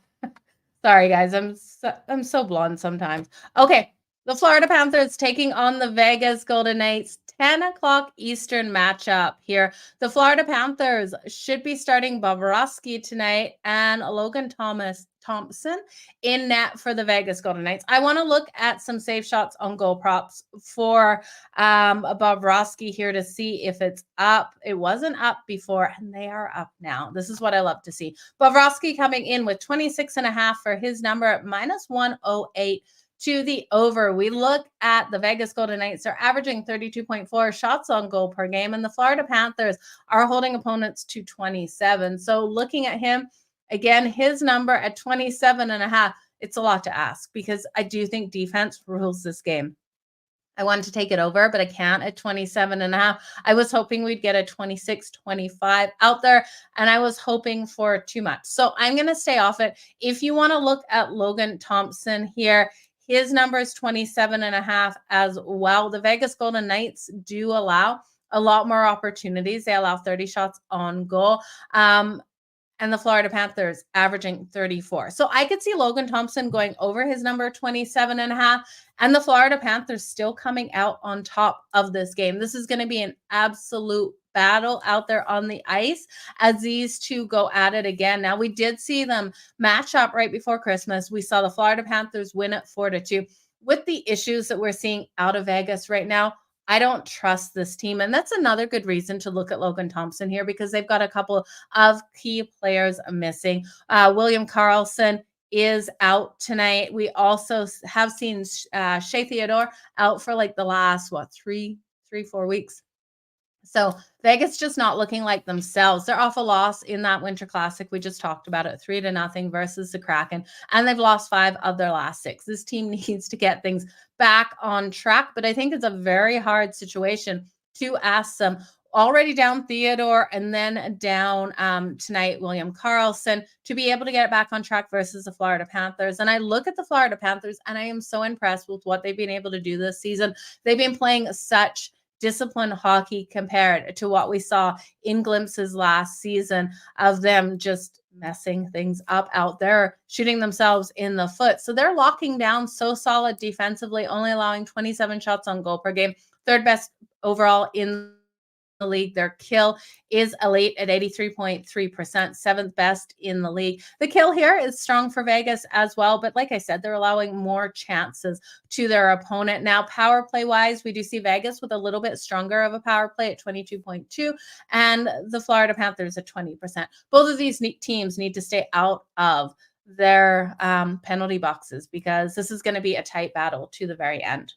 Sorry, guys. I'm so blonde sometimes. Okay. The Florida Panthers taking on the Vegas Golden Knights, 10 o'clock Eastern matchup here. The Florida Panthers should be starting Bobrovsky tonight and Logan Thompson in net for the Vegas Golden Knights. I want to look at some safe shots on goal props for Bobrovsky here to see if it's up. It wasn't up before, and they are up now. This is what I love to see. Bobrovsky coming in with 26.5 for his number at minus 108 to the over. We look at the Vegas Golden Knights. They're averaging 32.4 shots on goal per game, and the Florida Panthers are holding opponents to 27. So looking at him, again, his number at 27.5, it's a lot to ask because I do think defense rules this game. I wanted to take it over, but I can't at 27.5. I was hoping we'd get a 26-25 out there, and I was hoping for too much. So I'm going to stay off it. If you want to look at Logan Thompson here, his number is 27.5 as well. The Vegas Golden Knights do allow a lot more opportunities. They allow 30 shots on goal. And the Florida Panthers averaging 34. So I could see Logan Thompson going over his number 27.5 and the Florida Panthers still coming out on top of this game. This is going to be an absolute battle out there on the ice as these two go at it again. Now, we did see them match up right before Christmas. We saw the Florida Panthers win at 4-2. With the issues that we're seeing out of Vegas right now, I don't trust this team. And that's another good reason to look at Logan Thompson here because they've got a couple of key players missing. William Karlsson is out tonight. We also have seen Shea Theodore out for like the last, 4 weeks. So Vegas just not looking like themselves. They're off a loss in that Winter Classic. We just talked about it, 3-0 versus the Kraken, and they've lost 5 of their last 6. This team needs to get things back on track, but I think it's a very hard situation to ask them. Already down Theodore and then down tonight William Karlsson, to be able to get it back on track versus the Florida Panthers. And I look at the Florida Panthers and I am so impressed with what they've been able to do this season. They've been playing such disciplined hockey compared to what we saw in glimpses last season of them just messing things up out there, shooting themselves in the foot. So they're locking down so solid defensively, only allowing 27 shots on goal per game, third best overall in the league. Their kill is elite at 83.3%, 7th best in the league. The kill here is strong for Vegas as well, but like I said, they're allowing more chances to their opponent. Now, power play wise, we do see Vegas with a little bit stronger of a power play at 22.2, and the Florida Panthers at 20%. Both of these teams need to stay out of their penalty boxes because this is going to be a tight battle to the very end.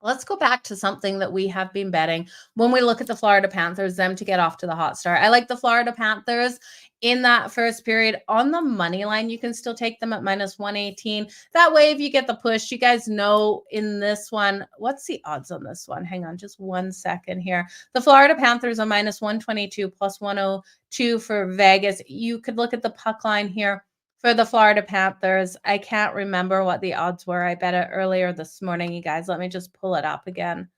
Let's go back to something that we have been betting when we look at the Florida Panthers, them to get off to the hot start. I like the Florida Panthers in that first period on the money line. You can still take them at -118. That way, if you get the push, you guys know in this one, what's the odds on this one? Hang on just 1 second here. The Florida Panthers are -122, +102 for Vegas. You could look at the puck line here. For the Florida Panthers, I can't remember what the odds were. I bet it earlier this morning, you guys. Let me just pull it up again.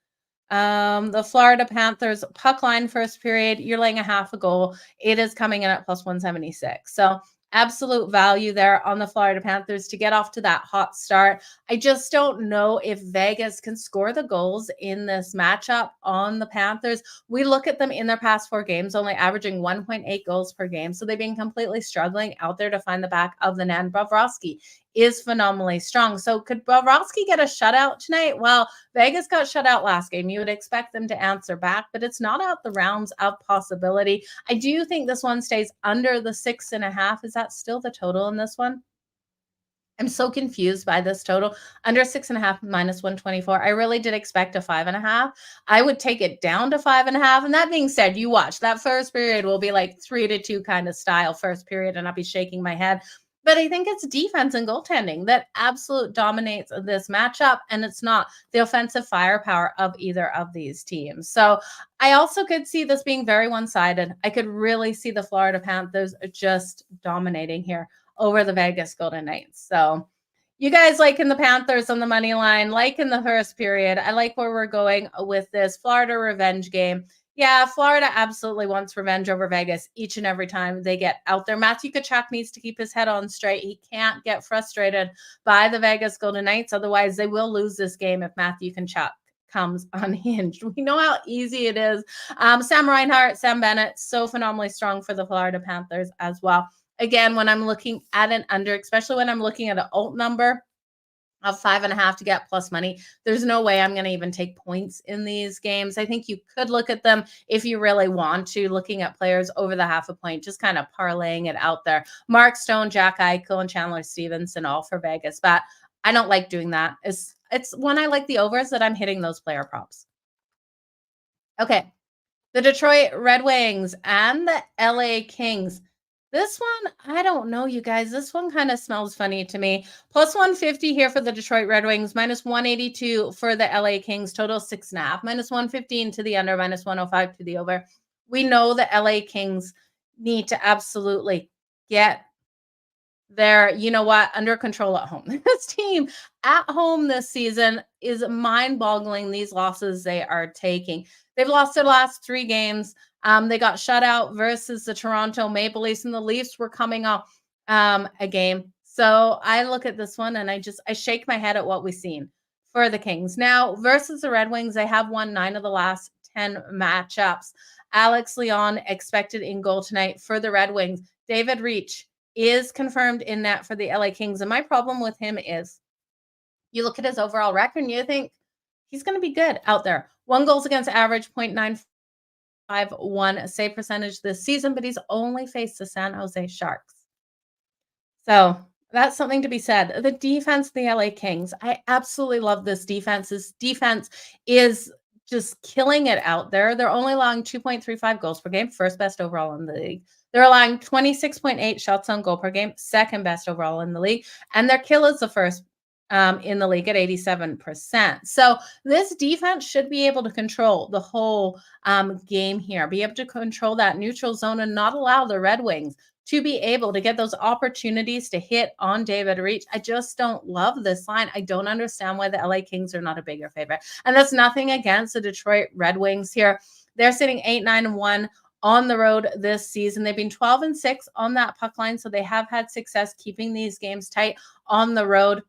The Florida Panthers puck line first period, you're laying a half a goal. It is coming in at +176. So absolute value there on the Florida Panthers to get off to that hot start. I just don't know if Vegas can score the goals in this matchup on the Panthers. We look at them in their past 4 games, only averaging 1.8 goals per game. So they've been completely struggling out there to find the back of the net. And Bobrovsky is phenomenally strong. So could Bobrovsky get a shutout tonight? Well, Vegas got shut out last game. You would expect them to answer back, but it's not out the realms of possibility. I do think this one stays under the 6.5. Is that still the total in this one? I'm so confused by this total. Under 6.5, -124. I really did expect a 5.5. I would take it down to 5.5. And that being said, you watch that first period will be like 3-2 kind of style first period, and I'll be shaking my head. But I think it's defense and goaltending that absolute dominates this matchup, and it's not the offensive firepower of either of these teams. So I also could see this being very one-sided. I could really see the Florida Panthers just dominating here over the Vegas Golden Knights. So you guys liking the Panthers on the money line, like in the first period. I like where we're going with this Florida revenge game. Yeah, Florida absolutely wants revenge over Vegas each and every time they get out there. Matthew Tkachuk needs to keep his head on straight. He can't get frustrated by the Vegas Golden Knights. Otherwise, they will lose this game if Matthew Tkachuk comes unhinged. We know how easy it is. Sam Reinhart, Sam Bennett, so phenomenally strong for the Florida Panthers as well. Again, when I'm looking at an under, especially when I'm looking at an alt number of 5.5 to get plus money, there's no way I'm going to even take points in these games. I think you could look at them if you really want to, looking at players over the half a point, just kind of parlaying it out there. Mark Stone, Jack Eichel, and Chandler Stevenson all for Vegas, but I don't like doing that. It's when I like the overs that I'm hitting those player props. Okay, the Detroit Red Wings and the LA Kings. This one, I don't know, you guys. This one kind of smells funny to me. +150 here for the Detroit Red Wings, -182 for the LA Kings, total 6.5, -115 to the under, -105 to the over. We know the LA Kings need to absolutely get their, under control at home. This team at home this season is mind-boggling, these losses they are taking. They've lost their last 3 games. They got shut out versus the Toronto Maple Leafs, and the Leafs were coming off a game. So I look at this one and I shake my head at what we've seen for the Kings. Now, versus the Red Wings, they have won 9 of the last 10 matchups. Alex Leon expected in goal tonight for the Red Wings. David Reach is confirmed in net for the LA Kings. And my problem with him is you look at his overall record and you think he's going to be good out there. 1 goals against average, .951 save percentage this season, but he's only faced the San Jose Sharks. So That's something to be said. The defense of the LA Kings, I absolutely love this defense. This defense is just killing it out there. They're only allowing 2.35 goals per game, first best overall in the league. They're allowing 26.8 shots on goal per game, second best overall in the league. And their kill is the first in the league at 87%. So this defense should be able to control the whole game here, be able to control that neutral zone and not allow the Red Wings to be able to get those opportunities to hit on David Reach. I just don't love this line. I don't understand why the LA Kings are not a bigger favorite. And that's nothing against the Detroit Red Wings here. They're sitting 8-9-1 on the road this season. They've been 12-6 on that puck line, so they have had success keeping these games tight on the road.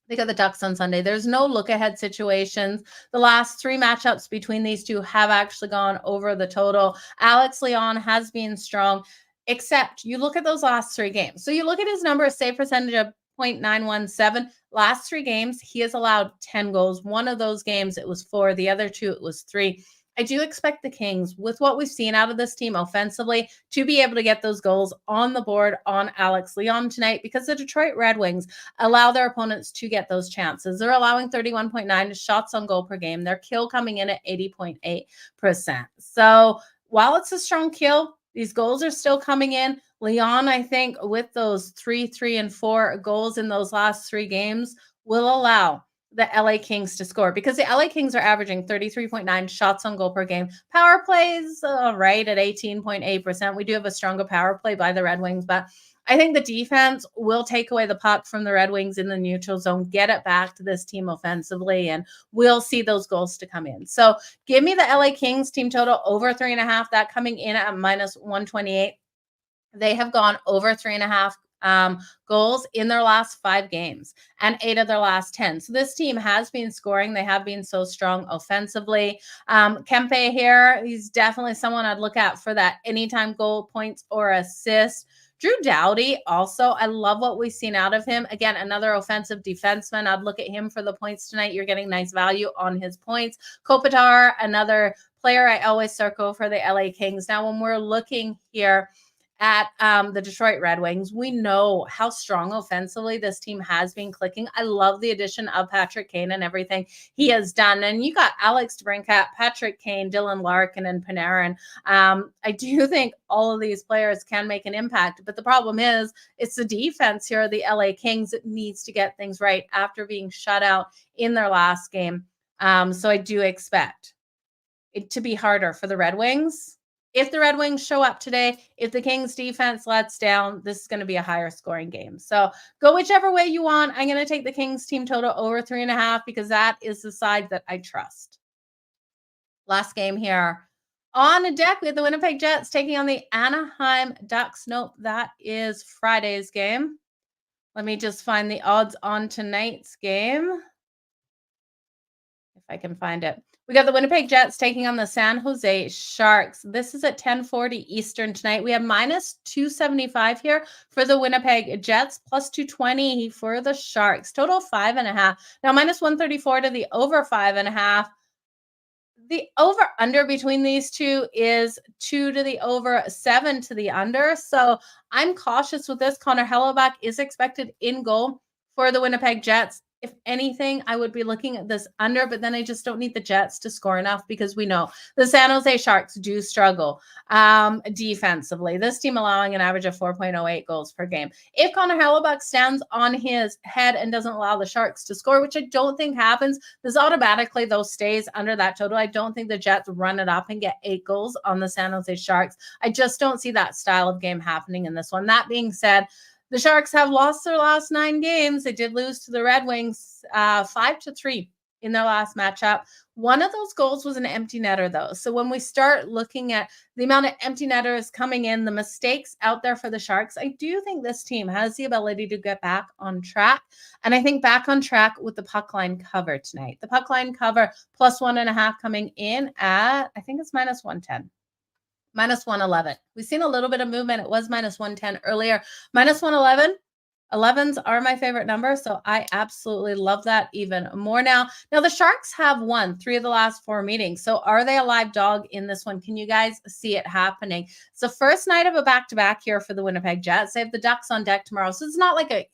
They got the Ducks on Sunday. There's no look-ahead situations. The last 3 matchups between these two have actually gone over the total. Alex Leon has been strong, except you look at those last 3 games. So you look at his number of save percentage of .917. Last 3 games, he has allowed 10 goals. One of those games, it was 4. The other 2, it was 3. I do expect the Kings, with what we've seen out of this team offensively, to be able to get those goals on the board on Alex Leon tonight, because the Detroit Red Wings allow their opponents to get those chances. They're allowing 31.9 shots on goal per game. Their kill coming in at 80.8%. So while it's a strong kill, these goals are still coming in. Leon, I think, with those 3, 3, and 4 goals in those last 3 games, will allow the LA Kings to score, because the LA Kings are averaging 33.9 shots on goal per game. Power plays right at 18.8%. We do have a stronger power play by the Red Wings, but I think the defense will take away the puck from the Red Wings in the neutral zone, get it back to this team offensively, and we'll see those goals to come in. So give me the LA Kings team total over 3.5. That coming in at -128. They have gone over 3.5 goals in their last 5 games and 8 of their last 10. So this team has been scoring. They have been so strong offensively. Kempe here, he's definitely someone I'd look at for that anytime goal, points, or assist. Drew Doughty also, I love what we've seen out of him. Again, another offensive defenseman. I'd look at him for the points tonight. You're getting nice value on his points. Kopitar, another player I always circle for the LA Kings. Now, when we're looking here at the Detroit Red Wings, we know how strong offensively this team has been clicking. I love the addition of Patrick Kane and everything he has done. And you got Alex DeBrincat, Patrick Kane, Dylan Larkin, and Panarin. I do think all of these players can make an impact, but the problem is it's the defense here, the LA Kings, that needs to get things right after being shut out in their last game. So I do expect it to be harder for the Red Wings. If the Red Wings show up today, if the Kings defense lets down, this is going to be a higher scoring game. So go whichever way you want. I'm going to take the Kings team total over 3.5 because that is the side that I trust. Last game here. On the deck, we have the Winnipeg Jets taking on the Anaheim Ducks. Nope, that is Friday's game. Let me just find the odds on tonight's game, if I can find it. We got the Winnipeg Jets taking on the San Jose Sharks. This is at 10:40 Eastern tonight. We have -275 here for the Winnipeg Jets, +220 for the Sharks. Total 5.5. Now -134 to the over 5.5. The over-under between these two is 2 to the over, 7 to the under. So I'm cautious with this. Connor Hellebuyck is expected in goal for the Winnipeg Jets. If anything, I would be looking at this under, but then I just don't need the Jets to score enough because we know the San Jose Sharks do struggle defensively. This team allowing an average of 4.08 goals per game. If Connor Hellebuyck stands on his head and doesn't allow the Sharks to score, which I don't think happens, this automatically, though, stays under that total. I don't think the Jets run it up and get 8 goals on the San Jose Sharks. I just don't see that style of game happening in this one. That being said, the Sharks have lost their last 9 games. They did lose to the Red Wings 5-3 in their last matchup. One of those goals was an empty netter, though. So when we start looking at the amount of empty netters coming in, the mistakes out there for the Sharks, I do think this team has the ability to get back on track. And I think back on track with the puck line cover tonight. The puck line cover +1.5 coming in at, I think it's -110. -111. We've seen a little bit of movement. It was -110 earlier. -111. 11s are my favorite number, so I absolutely love that even more now. Now, the Sharks have won 3 of the last 4 meetings. So are they a live dog in this one? Can you guys see it happening? It's the first night of a back-to-back here for the Winnipeg Jets. They have the Ducks on deck tomorrow. So it's not like a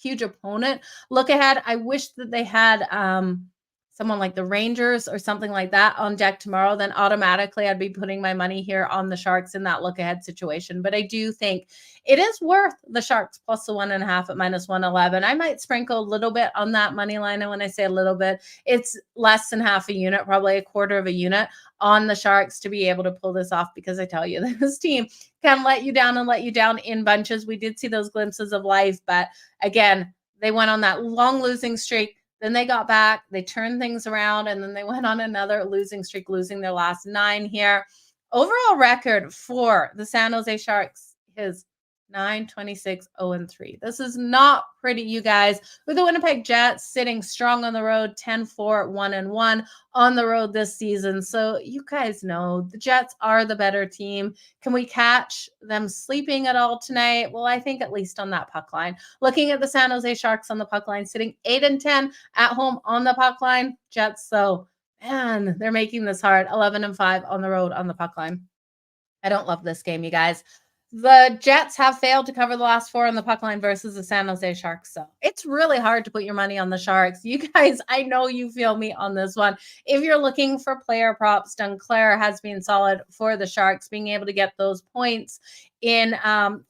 huge opponent. Look ahead. I wish that they had someone like the Rangers or something like that on deck tomorrow, then automatically I'd be putting my money here on the Sharks in that look ahead situation. But I do think it is worth the Sharks plus the 1.5 at -111. I might sprinkle a little bit on that money line. And when I say a little bit, it's less than half a unit, probably a quarter of a unit on the Sharks to be able to pull this off, because I tell you, this team can let you down and let you down in bunches. We did see those glimpses of life, but again, they went on that long losing streak. Then they got back, they turned things around, and then they went on another losing streak, losing their last 9 here. Overall record for the San Jose Sharks is 9-26, 0-3. This is not pretty, you guys. With the Winnipeg Jets sitting strong on the road, 10-4, 1-1 on the road this season. So you guys know the Jets are the better team. Can we catch them sleeping at all tonight? Well, I think at least on that puck line. Looking at the San Jose Sharks on the puck line, sitting 8-10 at home on the puck line. Jets, so man, they're making this hard. 11-5 on the road on the puck line. I don't love this game, you guys. The Jets have failed to cover the last 4 on the puck line versus the San Jose Sharks. So it's really hard to put your money on the Sharks. You guys, I know you feel me on this one. If you're looking for player props, Dunclair has been solid for the Sharks, being able to get those points in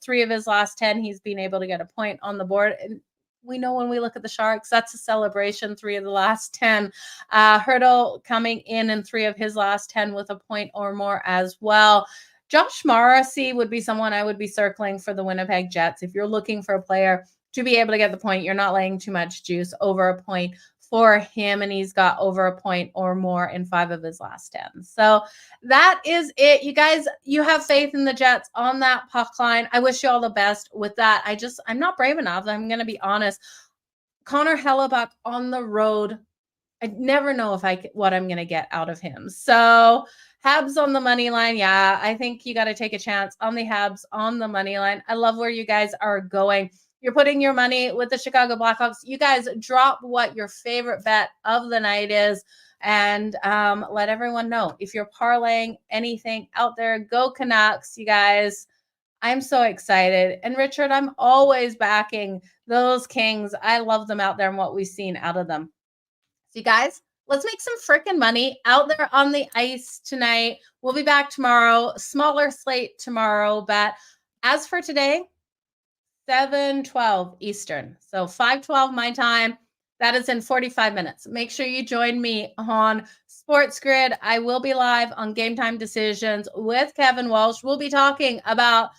3 of his last 10. He's been able to get a point on the board. And we know when we look at the Sharks, that's a celebration. 3 of the last 10. Hurdle coming in 3 of his last 10 with a point or more as well. Josh Morrissey would be someone I would be circling for the Winnipeg Jets. If you're looking for a player to be able to get the point, you're not laying too much juice, over a point for him, and he's got over a point or more in 5 of his last 10. So that is it. You guys, you have faith in the Jets on that puck line. I wish you all the best with that. I'm not brave enough. I'm going to be honest. Connor Hellebuck on the road, I never know what I'm going to get out of him. So Habs on the money line. Yeah, I think you got to take a chance on the Habs on the money line. I love where you guys are going. You're putting your money with the Chicago Blackhawks. You guys drop what your favorite bet of the night is, and let everyone know. If you're parlaying anything out there, go Canucks, you guys. I'm so excited. And Richard, I'm always backing those Kings. I love them out there and what we've seen out of them. So you guys, let's make some freaking money out there on the ice tonight. We'll be back tomorrow. Smaller slate tomorrow. But as for today, 7:12 Eastern. So 5:12 my time. That is in 45 minutes. Make sure you join me on SportsGrid. I will be live on Game Time Decisions with Kevin Walsh. We'll be talking about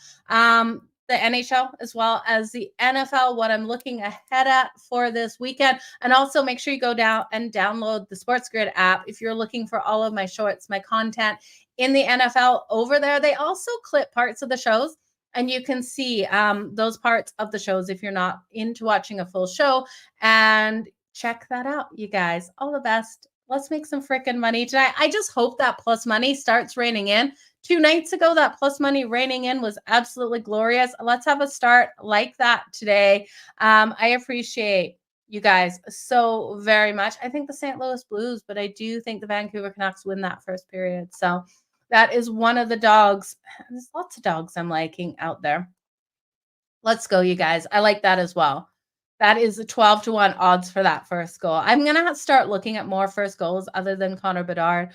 the NHL as well as the NFL, what I'm looking ahead at for this weekend. And also make sure you go down and download the SportsGrid app if you're looking for all of my shorts, my content in the NFL over there. They also clip parts of the shows, and you can see those parts of the shows if you're not into watching a full show. And check that out, you guys. All the best. Let's make some freaking money tonight. I just hope that plus money starts raining in. 2 nights ago, that plus money raining in was absolutely glorious. Let's have a start like that today. I appreciate you guys so very much. I think the St. Louis Blues, but I do think the Vancouver Canucks win that first period. So that is one of the dogs. There's lots of dogs I'm liking out there. Let's go, you guys. I like that as well. That is a 12-1 odds for that first goal. I'm going to start looking at more first goals other than Connor Bedard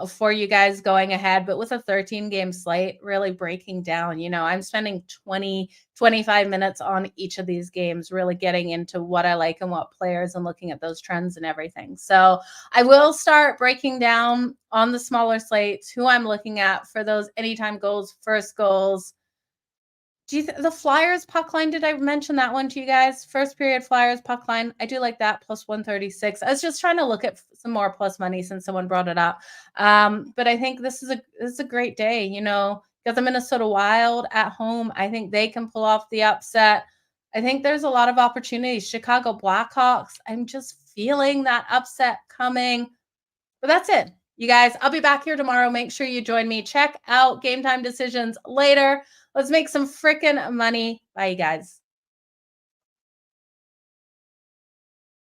for you guys going ahead. But with a 13-game slate, really breaking down, I'm spending 20, 25 minutes on each of these games, really getting into what I like and what players and looking at those trends and everything. So I will start breaking down on the smaller slates who I'm looking at for those anytime goals, first goals. The Flyers puck line, did I mention that one to you guys? First period Flyers puck line. I do like that, plus 136. I was just trying to look at some more plus money since someone brought it up. But I think this is a great day. Got the Minnesota Wild at home. I think they can pull off the upset. I think there's a lot of opportunities. Chicago Blackhawks, I'm just feeling that upset coming. But that's it. You guys, I'll be back here tomorrow. Make sure you join me. Check out Game Time Decisions later. Let's make some freaking money. Bye, you guys.